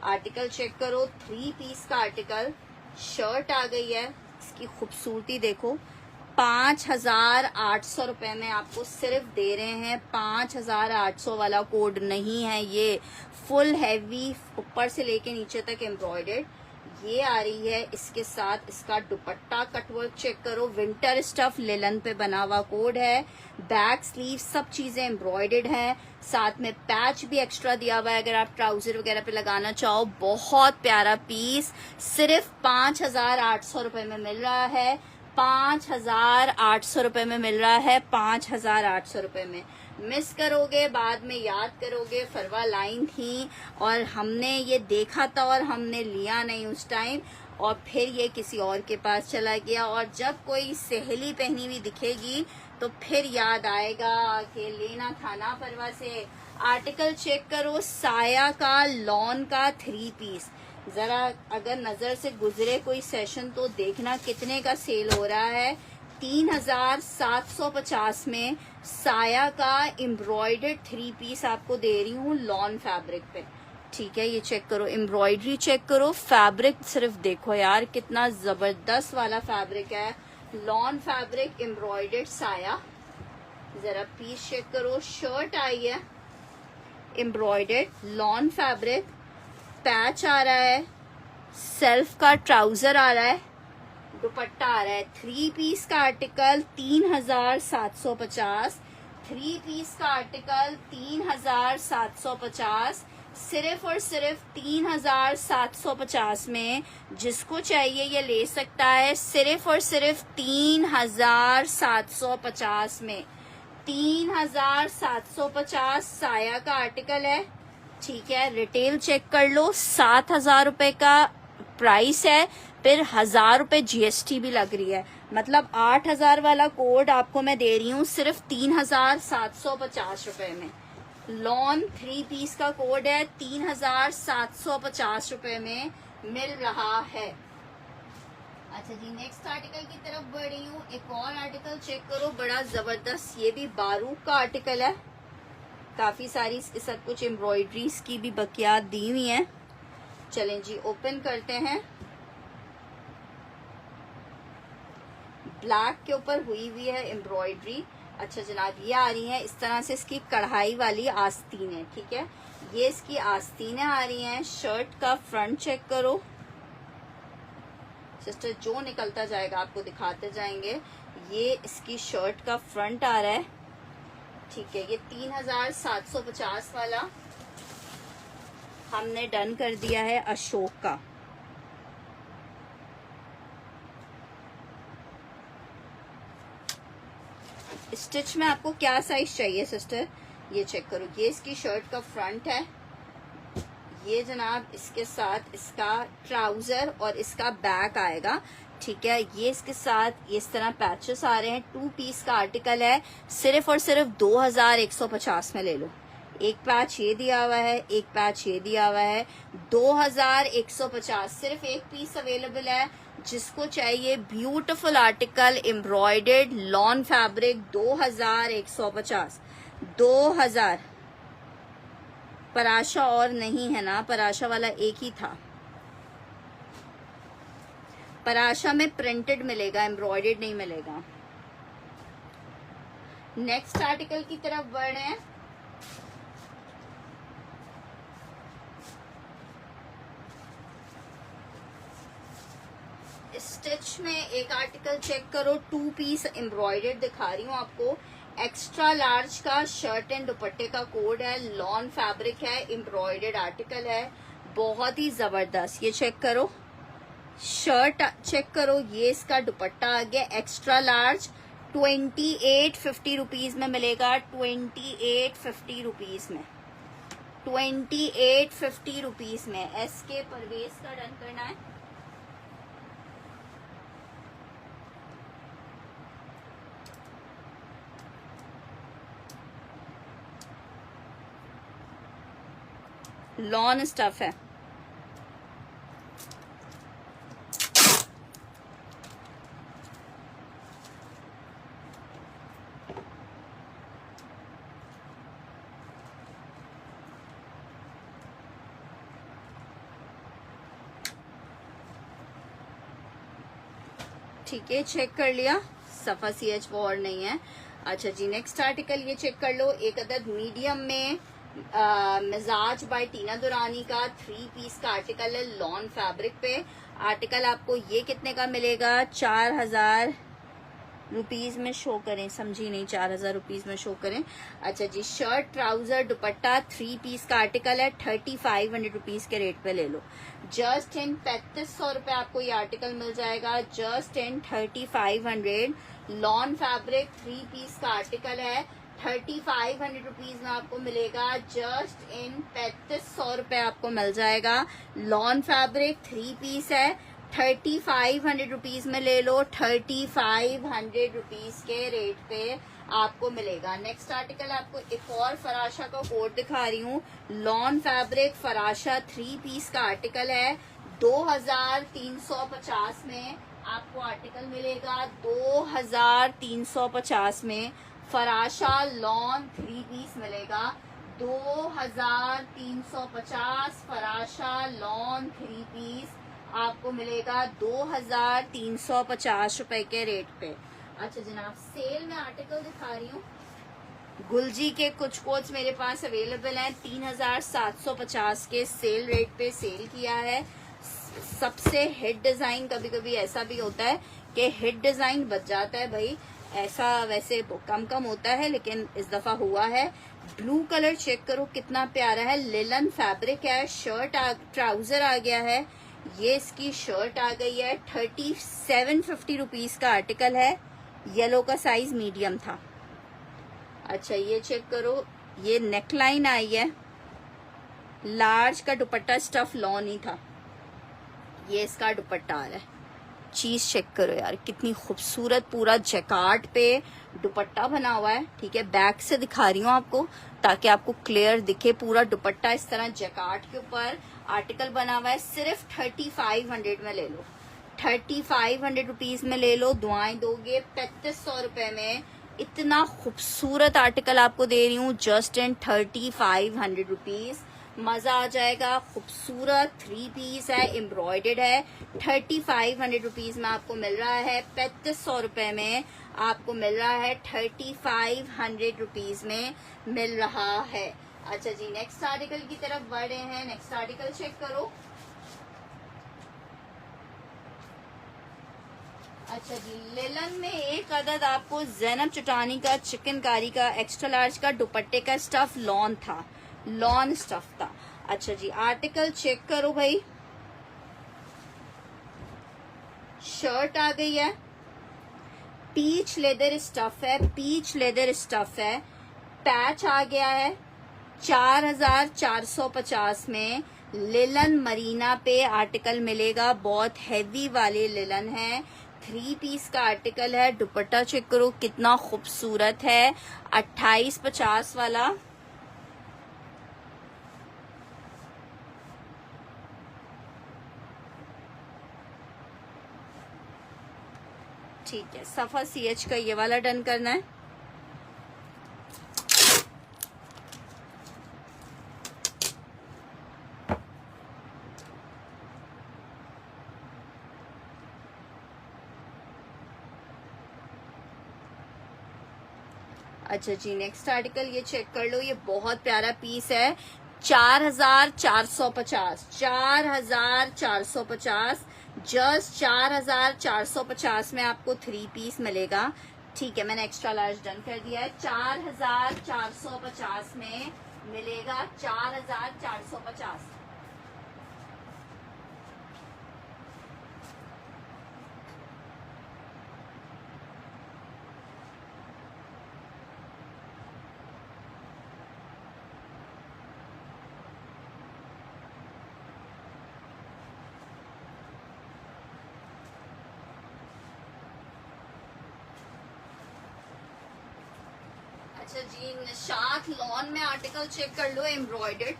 Speaker 1: आर्टिकल। चेक करो, 3 पीस का आर्टिकल। शर्ट आ गई है, इसकी खूबसूरती देखो। 5800 रुपए में आपको सिर्फ दे रहे हैं। 5800 वाला कोड नहीं है ये, फुल हैवी ऊपर से लेके नीचे तक एम्ब्रॉयडर्ड ये आ रही है। इसके साथ इसका दुपट्टा कटवर्क चेक करो, विंटर स्टफ लिलन पे बना हुआ कोड है। बैक स्लीव सब चीजें एम्ब्रॉयडर्ड हैं, साथ में पैच भी एक्स्ट्रा दिया हुआ है अगर आप ट्राउजर वगैरह पे लगाना चाहो। बहुत प्यारा पीस, सिर्फ 5800 रुपए में मिल रहा है। 5800 रुपए में मिल रहा है, 5800 रुपए में। मिस करोगे बाद में याद करोगे फरवा लाइन थी और हमने ये देखा था और हमने लिया नहीं उस टाइम, और फिर ये किसी और के पास चला गया। और जब कोई सहेली पहनी हुई दिखेगी तो फिर याद आएगा कि लेना था ना फरवा से। आर्टिकल चेक करो, साया का लॉन का 3 पीस। जरा अगर नजर से गुजरे कोई सेशन तो देखना कितने का सेल हो रहा है। 3750 में साया का एम्ब्रॉयडर्ड 3 पीस आपको दे रही हूँ लॉन फैब्रिक पे। ठीक है, ये चेक करो, एम्ब्रॉयडरी चेक करो, फैब्रिक सिर्फ देखो यार कितना जबरदस्त वाला फैब्रिक है। लॉन फैब्रिक एम्ब्रॉयडर्ड साया, जरा पीस चेक करो। शर्ट आई है एम्ब्रॉयडर्ड लॉन फैब्रिक, पैच आ रहा है, सेल्फ का ट्राउजर आ रहा है, दुपट्टा आ रहा है। 3 पीस का आर्टिकल 3750। 3 पीस का आर्टिकल 3750, सिर्फ और सिर्फ 3750 में। जिसको चाहिए ये ले सकता है, सिर्फ और सिर्फ 3750 में। 3750 साया का आर्टिकल है। ठीक है, रिटेल चेक कर लो, 7000 रुपए का प्राइस है, फिर 1000 रुपए GST भी लग रही है, मतलब 8000 वाला कोड आपको मैं दे रही हूँ सिर्फ 3750 रुपए में। लॉन 3 पीस का कोड है, 3750 रुपए में मिल रहा है। अच्छा जी, नेक्स्ट आर्टिकल की तरफ बढ़ रही हूँ। एक और आर्टिकल चेक करो, बड़ा जबरदस्त, ये भी बारूक का आर्टिकल है। काफी सारी इसके साथ कुछ एम्ब्रॉयडरीज की भी बकियात दी हुई हैं। चलें जी, ओपन करते हैं। ब्लैक के ऊपर हुई हुई है एम्ब्रॉयडरी। अच्छा जनाब, ये आ रही है इस तरह से, इसकी कढ़ाई वाली आस्तीन है। ठीक है, ये इसकी आस्तीनें आ रही हैं। शर्ट का फ्रंट चेक करो सिस्टर, जो निकलता जाएगा आपको दिखाते जाएंगे। ये इसकी शर्ट का फ्रंट आ रहा है। ठीक है, ये 3750 वाला हमने डन कर दिया है अशोक का। स्टिच में आपको क्या साइज चाहिए सिस्टर, ये चेक करो। ये इसकी शर्ट का फ्रंट है, ये जनाब इसके साथ इसका ट्राउजर और इसका बैक आएगा। ठीक है, ये इसके साथ इस तरह पैचेस आ रहे हैं। 2 पीस का आर्टिकल है, सिर्फ और सिर्फ 2150 में ले लो। एक पैच ये दिया हुआ है, एक पैच ये दिया हुआ है, 2150। सिर्फ एक पीस अवेलेबल है, जिसको चाहिए beautiful article embroidered lawn fabric 2150। 2000 पराशा और नहीं है ना, पराशा वाला एक ही था। पराशा में प्रिंटेड मिलेगा, एम्ब्रॉयडर्ड नहीं मिलेगा। नेक्स्ट आर्टिकल की तरफ बढ़ रहे हैं। स्टिच में एक आर्टिकल चेक करो, 2 पीस एम्ब्रॉयडर्ड दिखा रही हूँ आपको। एक्स्ट्रा लार्ज का शर्ट एंड दुपट्टे का कोड है, लॉन फैब्रिक है, एम्ब्रॉयडर्ड आर्टिकल है, बहुत ही जबरदस्त। ये चेक करो, शर्ट चेक करो, ये इसका दुपट्टा आ गया एक्स्ट्रा लार्ज, 2850 रुपीज में मिलेगा, 2850 रुपीज में, 2850 रुपीज में। एस के परवेज का डन करना है। लॉन स्टफ है। ठीक है, चेक कर लिया, सफा CH वो और नहीं है। अच्छा जी, नेक्स्ट आर्टिकल ये चेक कर लो, एक अदद मीडियम में मिजाज बाय टीना दुरानी का 3 पीस का आर्टिकल है, लॉन फैब्रिक पे। आर्टिकल आपको ये कितने का मिलेगा? 4000 रुपीज में शो करें, समझी नहीं, 4000 रुपीज में शो करें। अच्छा जी, शर्ट ट्राउजर दुपट्टा 3 पीस का आर्टिकल है, 3500 रुपीज के रेट पे ले लो। जस्ट इन 3500 रुपए आपको ये आर्टिकल मिल जाएगा, just in 3500। Lawn fabric 3 piece का आर्टिकल है, 3500 रुपीज में आपको मिलेगा, जस्ट इन 3500 रुपए आपको मिल जाएगा। लॉन फैब्रिक 3 पीस है, 3500 रुपीज में ले लो, 3500 रुपीज के रेट पे आपको मिलेगा। नेक्स्ट आर्टिकल आपको एक और फराशा का कोड दिखा रही हूँ, लॉन फैब्रिक फराशा 3 पीस का आर्टिकल है, 2350 में आपको आर्टिकल मिलेगा, 2350 में फराशा लॉन 3 पीस मिलेगा, 2350 फराशा लॉन 3 पीस आपको मिलेगा 2350 रुपए के रेट पे। अच्छा जनाब, सेल में आर्टिकल दिखा रही हूँ, गुलजी के कुछ कोड्स मेरे पास अवेलेबल हैं, 3750 के सेल रेट पे सेल किया है। सबसे हिट डिजाइन, कभी कभी ऐसा भी होता है कि हिट डिजाइन बच जाता है भाई, ऐसा वैसे कम होता है, लेकिन इस दफा हुआ है। ब्लू कलर चेक करो कितना प्यारा है, लिलन फैब्रिक है, शर्ट ट्राउजर आ गया है, ये इसकी शर्ट आ गई है, 3750 रुपीज का आर्टिकल है, येलो का साइज मीडियम था। अच्छा ये चेक करो, ये नेकलाइन आई है, लार्ज का दुपट्टा स्टफ लॉन ही था, ये इसका दुपट्टा आ रहा है। चीज चेक करो यार, कितनी खूबसूरत, पूरा जैकार्ड पे दुपट्टा बना हुआ है। ठीक है, बैक से दिखा रही हूँ आपको ताकि आपको क्लियर दिखे, पूरा दुपट्टा इस तरह जैकार्ड के ऊपर आर्टिकल बना हुआ है। सिर्फ 3500 में ले लो, 3500 रुपीज में ले लो, दुआएं दोगे 3500 रुपए में। इतना खूबसूरत आर्टिकल आपको दे रही हूँ, जस्ट इन 3500 रुपीज, मजा आ जाएगा। खूबसूरत 3 पीस है, एम्ब्रॉयडर्ड है, 3500 रुपीज में आपको मिल रहा है, 3500 रुपए में आपको मिल रहा है, 3500 रुपीज में मिल रहा है। अच्छा जी, नेक्स्ट आर्टिकल की तरफ बढ़ रहे हैं। नेक्स्ट आर्टिकल चेक करो। अच्छा जी, लिलन में एक अदद आपको जैनब चुटानी का चिकनकारी का एक्स्ट्रा लार्ज का दुपट्टे का स्टफ लॉन था, लॉन स्टफ था। अच्छा जी, आर्टिकल चेक करो भाई, शर्ट आ गई है, पीच लेदर स्टफ है, पीच लेदर स्टफ है, पैच आ गया है, 4450 में लिलन मरीना पे आर्टिकल मिलेगा, बहुत हैवी वाले लिलन है, 3 पीस का आर्टिकल है। दुपट्टा चेक करो कितना खूबसूरत है, 2850 वाला। ठीक है, सफा CH का ये वाला डन करना है। अच्छा जी, नेक्स्ट आर्टिकल ये चेक कर लो, ये बहुत प्यारा पीस है, 4,450, 4,450, जस्ट 4,450 में आपको 3 पीस मिलेगा। ठीक है, मैंने एक्स्ट्रा लार्ज डन कर दिया है। 4,450 में मिलेगा, 4,450। अच्छा जी, निशात लॉन में आर्टिकल चेक कर लो, एम्ब्रॉयडर्ड।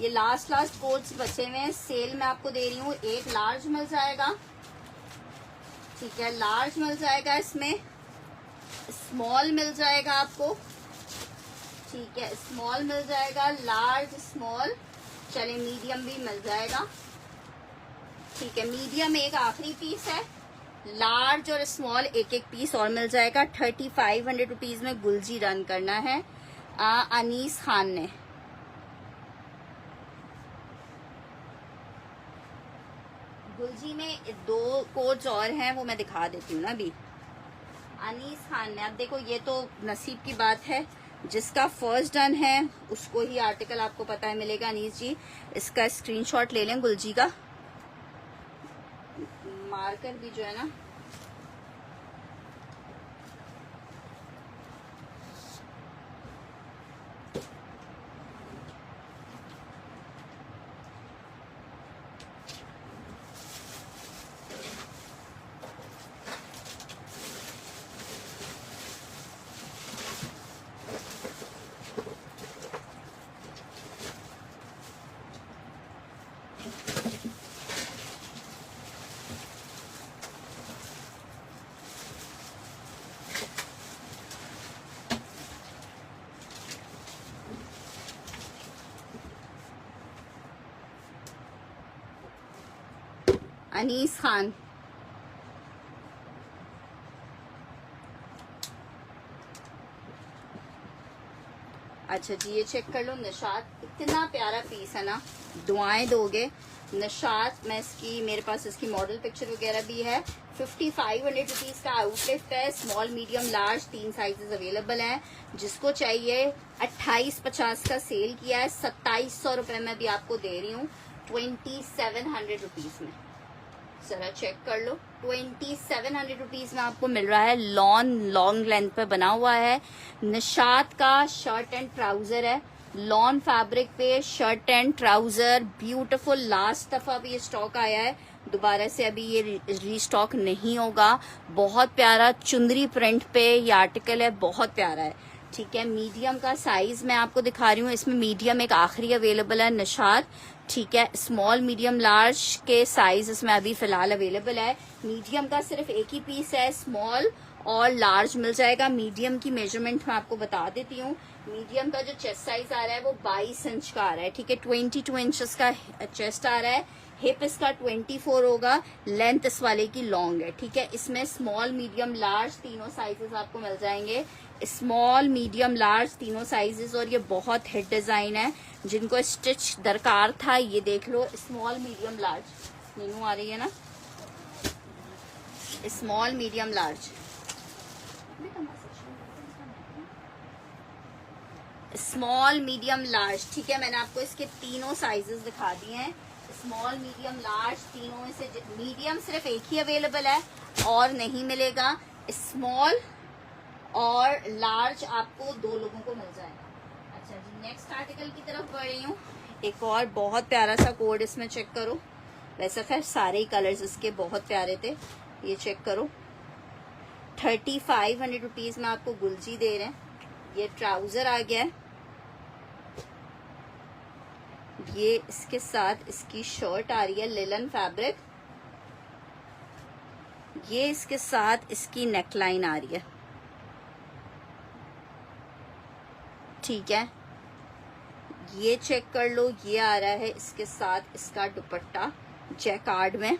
Speaker 1: ये लास्ट कोट्स बचे हुए हैं, सेल में आपको दे रही हूँ। एक लार्ज मिल जाएगा, ठीक है, लार्ज मिल जाएगा, इसमें स्मॉल मिल जाएगा आपको, ठीक है, स्मॉल मिल जाएगा, लार्ज स्मॉल, चले मीडियम भी मिल जाएगा। ठीक है, मीडियम एक आखिरी पीस है, लार्ज और स्मॉल एक एक पीस और मिल जाएगा। 3,500 रुपीज में गुलजी रन करना है अनीस खान ने। गुलजी में 2 कोड्स और हैं, वो मैं दिखा देती हूँ ना अभी। अनीस खान ने, अब देखो ये तो नसीब की बात है, जिसका फर्स्ट डन है उसको ही आर्टिकल आपको पता है मिलेगा। अनीस जी, इसका स्क्रीनशॉट ले लें गुलजी का, मार्कर भी जो है ना, अनीस खान। अच्छा जी, ये चेक कर लो, निशात, इतना प्यारा पीस है ना, दुआएं दोगे। निशात, मैं इसकी, मेरे पास इसकी मॉडल पिक्चर वगैरह भी है। 5,500 रुपीज का आउटलिफ्ट है, small medium large 3 sizes available हैं। जिसको चाहिए, 2850 का सेल किया है, 2,700 रुपए में भी आपको दे रही हूँ, 2,700 रुपीज में। जरा चेक कर लो, 2,700 रुपीज में आपको मिल रहा है। लॉन्ग लेंथ पे बना हुआ है, निशात का शर्ट एंड ट्राउजर है, लॉन फैब्रिक पे shirt and trouser, beautiful. Last दफा भी ये स्टॉक आया है, दोबारा से अभी ये रीस्टॉक नहीं होगा। बहुत प्यारा चुंदरी प्रिंट पे ये आर्टिकल है, बहुत प्यारा है। ठीक है, मीडियम का साइज मैं आपको दिखा रही हूँ, इसमें मीडियम एक आखिरी अवेलेबल है निशात। ठीक है, स्मॉल मीडियम लार्ज के साइज इसमें अभी फिलहाल अवेलेबल है। मीडियम का सिर्फ एक ही पीस है, स्मॉल और लार्ज मिल जाएगा। मीडियम की मेजरमेंट मैं आपको बता देती हूँ। मीडियम का जो चेस्ट साइज आ रहा है वो 22 इंच का आ रहा है। ठीक है, 22 इंचेस का चेस्ट आ रहा है, हिप इसका 24 होगा, लेंथ इस वाले की लॉन्ग है। ठीक है, इसमें स्मॉल मीडियम लार्ज तीनों साइजेस आपको मिल जाएंगे, स्मॉल मीडियम लार्ज तीनों साइजेस। और ये बहुत हिट डिजाइन है, जिनको स्टिच दरकार था ये देख लो, स्मॉल मीडियम लार्ज। मीनू आ रही है ना, small medium large, small medium large. ठीक है, मैंने आपको इसके तीनों साइजेस दिखा दिए हैं, स्मॉल मीडियम लार्ज तीनों में से मीडियम सिर्फ एक ही अवेलेबल है और नहीं मिलेगा। स्मॉल और लार्ज आपको 2 लोगों को मिल जाएगा। अच्छा जी, नेक्स्ट आर्टिकल की तरफ बढ़ रही हूँ। एक और बहुत प्यारा सा कोड इसमें चेक करो, वैसे खैर सारे ही कलर्स इसके बहुत प्यारे थे। ये चेक करो, 3,500 रुपीज में आपको गुलजी दे रहे हैं। ये ट्राउजर आ गया है, ये इसके साथ इसकी शर्ट आ रही है लिलन फैब्रिक, ये इसके साथ इसकी नेकलाइन आ रही है। ठीक है, ये चेक कर लो, ये आ रहा है इसके साथ इसका दुपट्टा जैकार्ड में।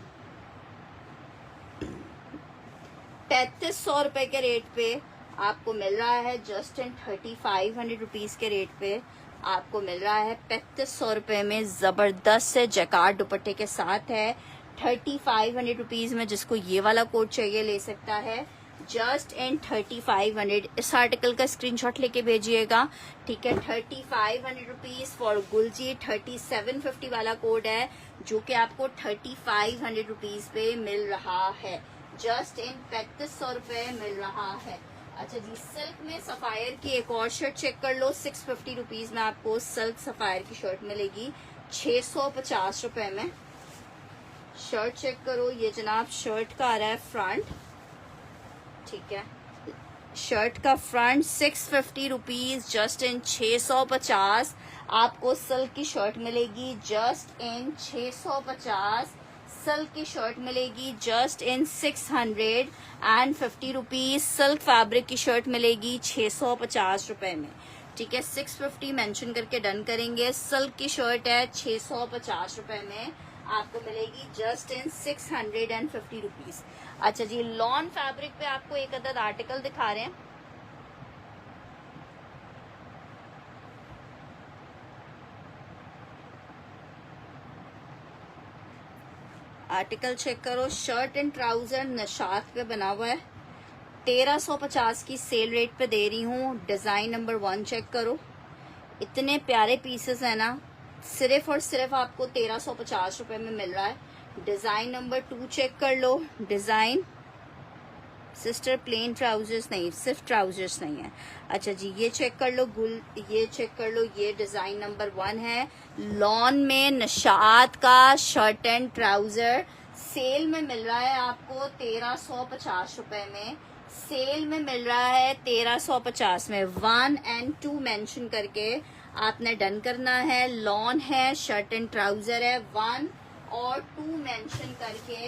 Speaker 1: 3,500 रुपए के रेट पे आपको मिल रहा है जस्ट इन 3500 रुपीज के रेट पे। आपको मिल रहा है 3500 रुपए में, जबरदस्त से जैकार्ड दुपट्टे के साथ है। 3500 रुपीज में जिसको ये वाला कोट चाहिए ले सकता है, जस्ट इन 3500। इस आर्टिकल का स्क्रीनशॉट लेके भेजिएगा, ठीक है। 3500 रुपीज फॉर गुलजी। 3750 वाला कोड है जो कि आपको 3500 रुपीज पे मिल रहा है, जस्ट इन 3500 रुपए मिल रहा है। अच्छा जी, सिल्क में सफायर की एक और शर्ट चेक कर लो। 650 रुपीज में आपको सिल्क सफायर की शर्ट मिलेगी 650 रुपए में। शर्ट चेक करो, ये जनाब शर्ट का आ रहा है फ्रंट, ठीक है। शर्ट का फ्रंट 650 रुपीज, जस्ट इन 650 आपको सिल्क की शर्ट मिलेगी, जस्ट इन 650 सिल्क की शर्ट मिलेगी, just in 650 rupees. Silk fabric की शर्ट मिलेगी 650 रुपए में, ठीक है। 650 मेंशन करके डन करेंगे। सिल्क की शर्ट है 650 रुपए में आपको मिलेगी, जस्ट इन 650 रुपीज। अच्छा जी, लॉन फैब्रिक पे आपको एक अदद आर्टिकल दिखा रहे हैं। आर्टिकल चेक करो, शर्ट एंड ट्राउजर नशात पे बना हुआ है, 1350 की सेल रेट पे दे रही हूँ। डिजाइन नंबर 1 चेक करो, इतने प्यारे पीसेस है ना, सिर्फ और सिर्फ आपको 1350 रुपए में मिल रहा है। डिजाइन नंबर 2 चेक कर लो। डिजाइन सिस्टर प्लेन ट्राउजर्स नहीं, सिर्फ ट्राउजर्स नहीं है। अच्छा जी, ये चेक कर लो, ये चेक कर लो, ये डिजाइन नंबर 1 है। लॉन में नशात का शर्ट एंड ट्राउजर सेल में मिल रहा है आपको 1350 रुपए में। सेल में मिल रहा है 1350 में। 1 और 2 मेंशन करके आपने डन करना है। लॉन है, शर्ट एंड ट्राउजर है, 1 और 2 मेंशन करके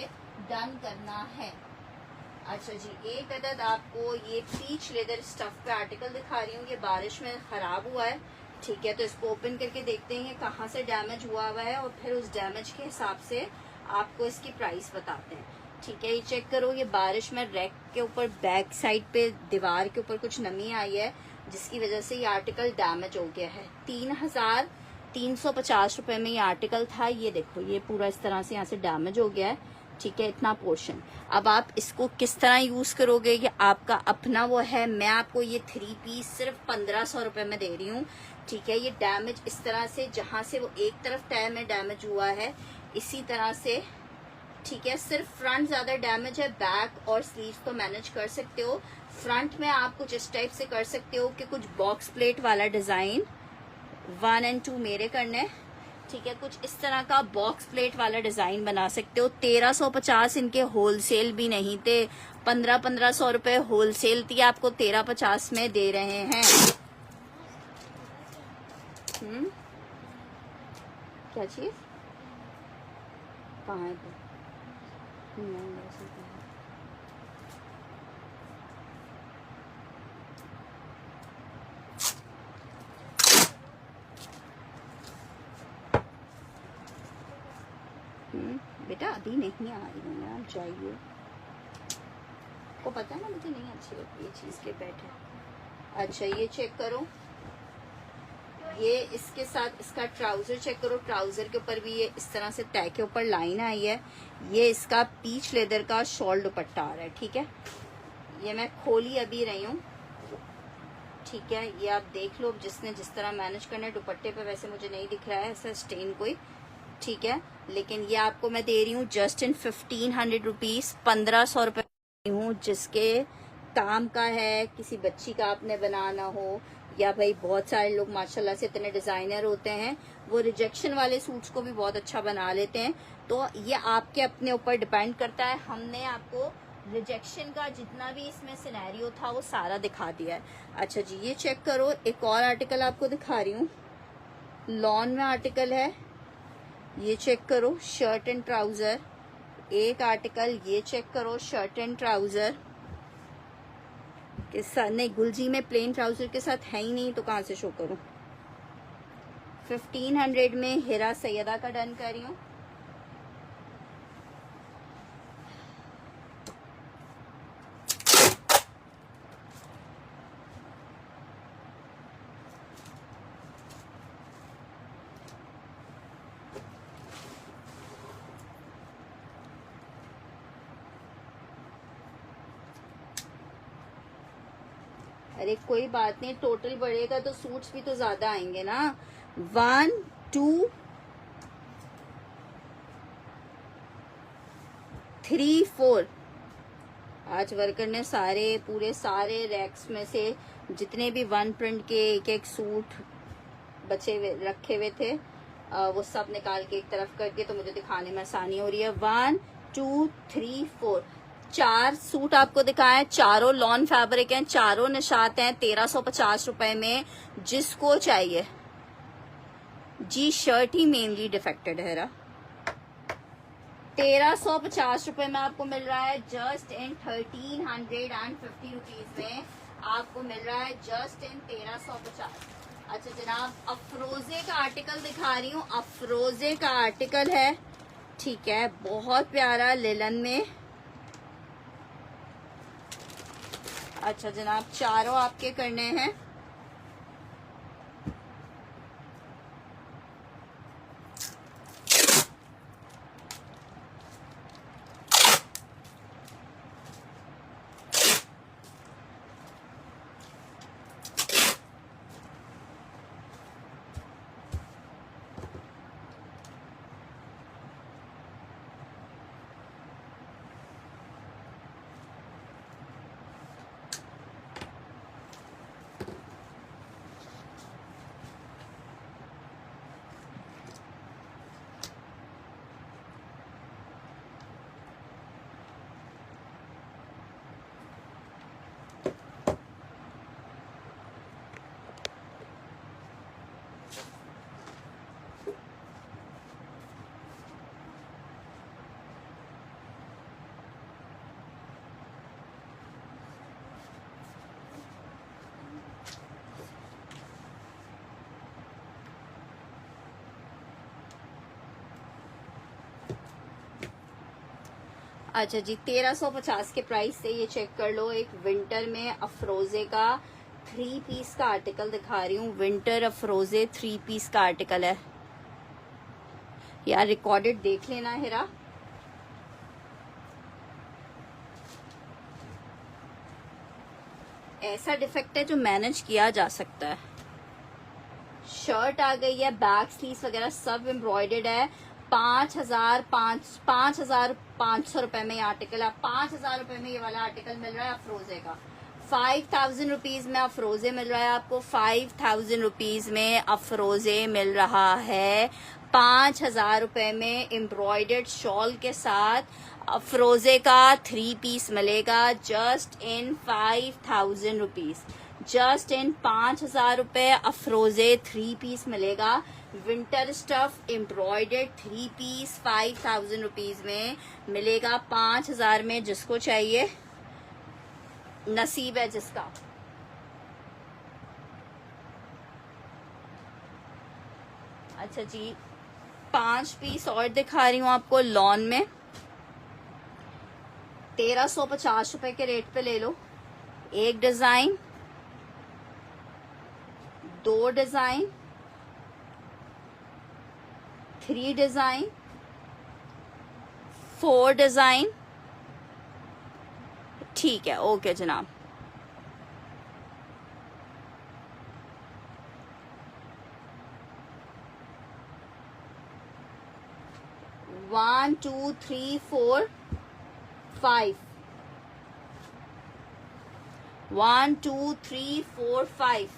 Speaker 1: डन करना है। अच्छा जी, एक अदद आपको ये पीच लेदर स्टफ पे आर्टिकल दिखा रही हूँ। ये बारिश में खराब हुआ है, ठीक है, तो इसको ओपन करके देखते हैं कहाँ से डैमेज हुआ हुआ है और फिर उस डैमेज के हिसाब से आपको इसकी प्राइस बताते हैं, ठीक है। ये चेक करो, ये बारिश में रैक के ऊपर बैक साइड पे दीवार के ऊपर कुछ नमी आई है जिसकी वजह से ये आर्टिकल डैमेज हो गया है। 3350 रुपए में ये आर्टिकल था। ये देखो, ये पूरा इस तरह से यहाँ से डैमेज हो गया है, ठीक है, इतना पोर्शन। अब आप इसको किस तरह यूज करोगे ये आपका अपना वो है। मैं आपको ये 3 पीस सिर्फ 1500 रुपए में दे रही हूँ, ठीक है। ये डैमेज इस तरह से, जहां से वो एक तरफ टायर में डैमेज हुआ है इसी तरह से, ठीक है। सिर्फ फ्रंट ज्यादा डैमेज है, बैक और स्लीव्स तो मैनेज कर सकते हो। फ्रंट में आप कुछ इस टाइप से कर सकते हो कि कुछ बॉक्स प्लेट वाला डिजाइन 1 और 2 मेरे करने, ठीक है, कुछ इस तरह का बॉक्स प्लेट वाला डिजाइन बना सकते हो। 1350 इनके होलसेल भी नहीं थे, 1500 रुपए होलसेल थी, आपको 1350 में दे रहे हैं। क्या चीज कहाँ है? बेटा अभी नहीं आ रही हूँ यार, चाहिए को पता है ना, मुझे नहीं अच्छी लगती ये चीज के बैठे। अच्छा, ये चेक करो, ये इसके साथ इसका ट्राउजर चेक करो। ट्राउजर के ऊपर भी ये इस तरह से तय के ऊपर लाइन आई है। ये इसका पीच लेदर का शॉल दुपट्टा आ रहा है, ठीक है। ये मैं खोली अभी रही हूँ, ठीक है। ये आप देख लो, जिसने जिस तरह मैनेज करना है। दुपट्टे पे वैसे मुझे नहीं दिख रहा है ऐसा स्टेन कोई, ठीक है, लेकिन ये आपको मैं दे रही हूँ जस्ट इन 1500 रुपीज। 1500 रुपए हूँ, जिसके काम का है, किसी बच्ची का आपने बनाना हो, या भाई बहुत सारे लोग माशाल्लाह से इतने डिजाइनर होते हैं, वो रिजेक्शन वाले सूट्स को भी बहुत अच्छा बना लेते हैं। तो ये आपके अपने ऊपर डिपेंड करता है। हमने आपको रिजेक्शन का जितना भी इसमें सिनेरियो था वो सारा दिखा दिया है। अच्छा जी, ये चेक करो, एक और आर्टिकल आपको दिखा रही हूँ। लॉन में आर्टिकल है, ये चेक करो, शर्ट एंड ट्राउजर। एक आर्टिकल ये चेक करो, शर्ट एंड ट्राउजर के साथ, नहीं गुलजी में प्लेन ट्राउजर के साथ है ही नहीं तो कहाँ से शो करूं। 1500 में हिरा सैयदा का डन कर रही हूँ। अरे कोई बात नहीं, टोटल बढ़ेगा तो सूट्स भी तो ज्यादा आएंगे ना। 1 2 3 4। आज वर्कर ने सारे रैक्स में से जितने भी वन प्रिंट के एक एक सूट बचे हुए रखे हुए थे वो सब निकाल के एक तरफ कर दिए, तो मुझे दिखाने में आसानी हो रही है। 1 2 3 4 4 सूट आपको दिखाए, चारों लॉन फैब्रिक हैं, चारों निशात हैं 1350 रुपए में। जिसको चाहिए जी, शर्ट ही मेनली डिफेक्टेड है ना। 1350 रुपए में आपको मिल रहा है, जस्ट इन 1350 रुपीज में आपको मिल रहा है, जस्ट इन 1350। अच्छा जनाब, अफरोजे का आर्टिकल दिखा रही हूँ, अफरोजे का आर्टिकल है, ठीक है, बहुत प्यारा लिलन में। अच्छा जनाब, चारों आपके करने हैं। अच्छा जी, 1350 के प्राइस से ये चेक कर लो। एक विंटर में अफरोजे का 3 पीस का आर्टिकल दिखा रही हूँ, विंटर अफरोजे 3 पीस का आर्टिकल है यार। रिकॉर्डेड देख लेना हेरा। ऐसा डिफेक्ट है जो मैनेज किया जा सकता है। शर्ट आ गई है, बैक स्लीव्स वगैरह सब एम्ब्रॉयडर्ड है। 5,500 रुपए में ये आर्टिकल है, 5,000 रुपए में ये वाला आर्टिकल मिल रहा है अफरोजे का। 5,000 रुपीज में अफरोजे मिल रहा है आपको, 5,000 रुपीज में अफरोजे मिल रहा है। 5,000 रुपए में एम्ब्रॉयडर्ड शॉल के साथ अफरोजे का 3 पीस मिलेगा, just in 5,000 rupees, just in 5,000 रुपए अफरोजे 3 पीस मिलेगा। Winter stuff embroidered 3 piece 5,000 rupees में मिलेगा, 5,000 में। जिसको चाहिए नसीब है जिसका। अच्छा जी, 5 पीस और दिखा रही हूँ आपको लॉन में, 1350 रुपए के रेट पे ले लो। एक डिजाइन, 2 डिजाइन, 3 डिजाइन, 4 डिजाइन, ठीक है, ओके जनाब। वन 2 3 4 5, 1 2 3 4 5,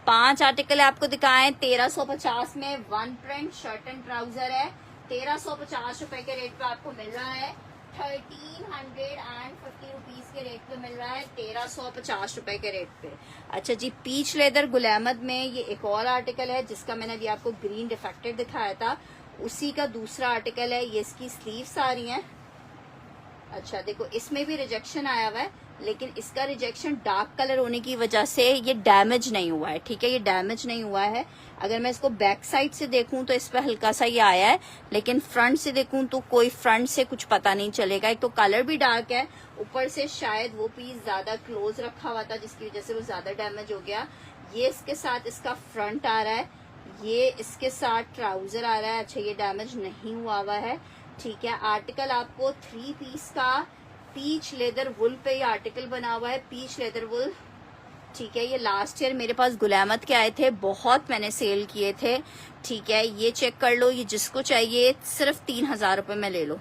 Speaker 1: 5 आर्टिकल आपको दिखाएं 1350 में। One print shirt and trouser है, 1350 रुपए के रेट पे आपको मिल रहा है, 1350 रुपीज के रेट पे मिल रहा है, 1350 रुपए के रेट पे। अच्छा जी, पीच लेदर गुल अहमद में ये एक और आर्टिकल है जिसका मैंने अभी आपको ग्रीन डिफेक्टेड दिखाया था, उसी का दूसरा आर्टिकल है। ये इसकी स्लीव्स आ रही हैं। अच्छा देखो, इसमें भी रिजेक्शन आया हुआ है, लेकिन इसका रिजेक्शन डार्क कलर होने की वजह से ये डैमेज नहीं हुआ है, ठीक है, ये डैमेज नहीं हुआ है। अगर मैं इसको बैक साइड से देखूं तो इस पर हल्का सा ये आया है, लेकिन फ्रंट से देखूं तो कोई फ्रंट से कुछ पता नहीं चलेगा। एक तो कलर भी डार्क है, ऊपर से शायद वो पीस ज्यादा क्लोज रखा हुआ था जिसकी वजह से वो ज्यादा डैमेज हो गया। ये इसके साथ इसका फ्रंट आ रहा है, ये इसके साथ ट्राउजर आ रहा है। अच्छा, ये डैमेज नहीं हुआ है, ठीक है। आर्टिकल आपको 3 पीस का पीच लेदर वुल पे ये आर्टिकल बना हुआ है, पीच लेदर वुल ठीक है। ये लास्ट ईयर मेरे पास गुलामत के आए थे, बहुत मैंने सेल किए थे। ठीक है, ये चेक कर लो, ये जिसको चाहिए सिर्फ 3000 रुपये में ले लो,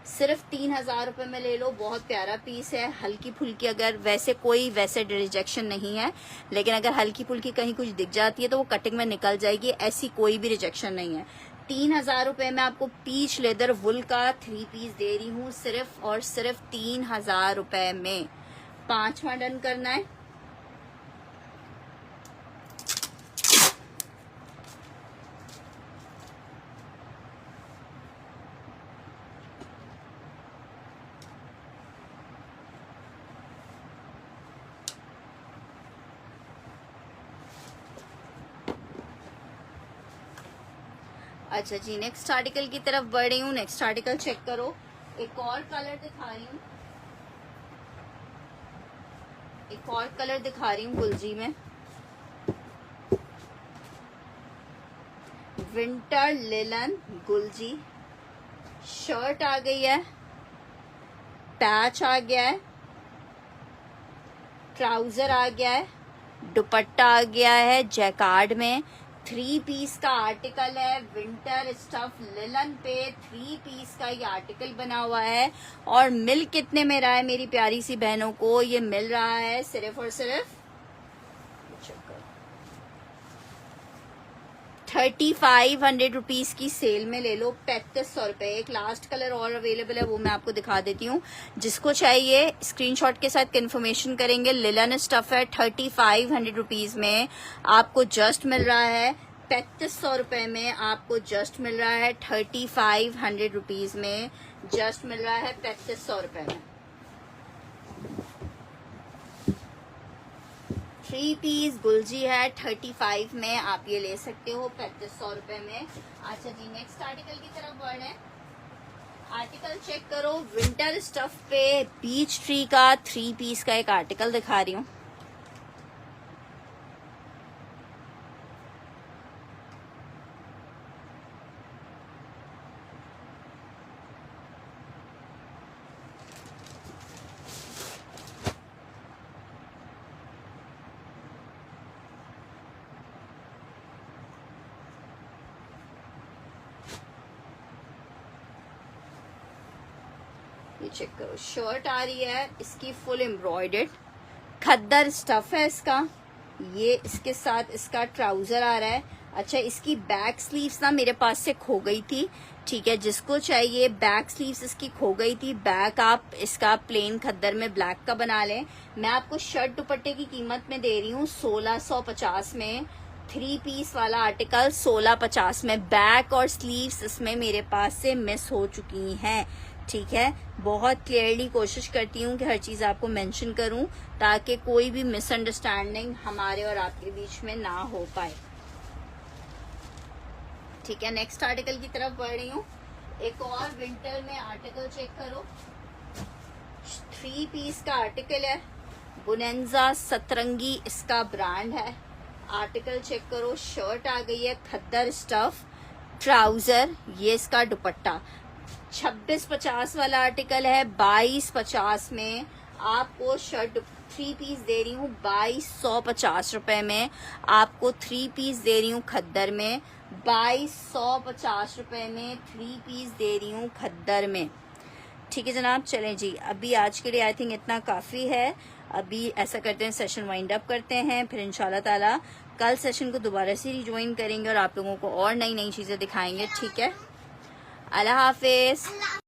Speaker 1: सिर्फ 3000 रुपये में ले लो। बहुत प्यारा पीस है, हल्की फुल्की, अगर वैसे कोई वैसे रिजेक्शन नहीं है, लेकिन अगर हल्की फुल्की कहीं कुछ दिख जाती है तो वो कटिंग में निकल जाएगी, ऐसी कोई भी रिजेक्शन नहीं है। 3000 रुपये में आपको पीच लेदर वुल का 3 पीस दे रही हूँ, सिर्फ और सिर्फ 3000 रुपये में। 5वां डन करना है। अच्छा जी, नेक्स्ट आर्टिकल की तरफ बढ़ रही हूँ। नेक्स्ट आर्टिकल चेक करो, एक और कलर दिखा रही हूँ, एक और कलर दिखा रही हूँ गुलजी में। विंटर लिलन गुलजी, शर्ट आ गई है, पैच आ गया है, ट्राउजर आ गया है, दुपट्टा आ गया है जैकार्ड में। 3 पीस का आर्टिकल है, विंटर स्टफ लिलन पे 3 पीस का ये आर्टिकल बना हुआ है। और मिल कितने में रहा है मेरी प्यारी सी बहनों को? ये मिल रहा है सिर्फ और सिर्फ 3500 रुपीज की सेल में ले लो, 3500 रुपए। एक लास्ट कलर और अवेलेबल है, वो मैं आपको दिखा देती हूँ। जिसको चाहिए स्क्रीनशॉट के साथ कंफर्मेशन करेंगे। लिलन स्टफ है, 3500 रुपीज में आपको जस्ट मिल रहा है, 3500 रुपए में आपको जस्ट मिल रहा है, 3500 रुपीज में जस्ट मिल रहा है, 3500 रुपए में। 3 पीस गुलजी है, 35 में आप ये ले सकते हो, 3500 रुपए में। अच्छा जी, नेक्स्ट आर्टिकल की तरफ बढ़ है। आर्टिकल चेक करो, विंटर स्टफ पे बीच ट्री का 3 पीस का एक आर्टिकल दिखा रही हूँ। ये चेक करो, शर्ट आ रही है इसकी फुल एम्ब्रॉयडर्ड, खद्दर स्टफ है इसका। ये इसके साथ इसका ट्राउजर आ रहा है। अच्छा, इसकी बैक स्लीव्स ना मेरे पास से खो गई थी। ठीक है, जिसको चाहिए बैक स्लीव्स इसकी खो गई थी, बैक आप इसका प्लेन खद्दर में ब्लैक का बना लें। मैं आपको शर्ट दुपट्टे की कीमत में दे रही हूँ 1650 में। 3 पीस वाला आर्टिकल 1650 में। बैक और स्लीव्स इसमें मेरे पास से मिस हो चुकी हैं। ठीक है, बहुत क्लियरली कोशिश करती हूँ कि हर चीज आपको मेंशन करूँ, ताकि कोई भी मिसअंडरस्टैंडिंग हमारे और आपके बीच में ना हो पाए। ठीक है, नेक्स्ट आर्टिकल की तरफ बढ़ रही हूँ। एक और विंटर में आर्टिकल चेक करो, 3 पीस का आर्टिकल है, बुनेंजा सतरंगी इसका ब्रांड है। आर्टिकल चेक करो, शर्ट आ गई है खद्दर स्टफ, ट्राउजर, ये इसका दुपट्टा। 2650 वाला आर्टिकल है, 2250 में आपको शर्ट 3 पीस दे रही हूँ, 2250 रुपए में आपको 3 पीस दे रही हूँ खद्दर में, 2250 रुपए में 3 पीस दे रही हूँ खद्दर में। ठीक है जनाब, चलें जी, अभी आज के लिए आई थिंक इतना काफ़ी है। अभी ऐसा करते हैं, सेशन वाइंड अप करते हैं, फिर इंशाल्लाह ताला कल सेशन को दोबारा से रिज्वाइन करेंगे और आप लोगों को और नई नई चीज़ें दिखाएंगे। ठीक है, अल्लाह हाफिज।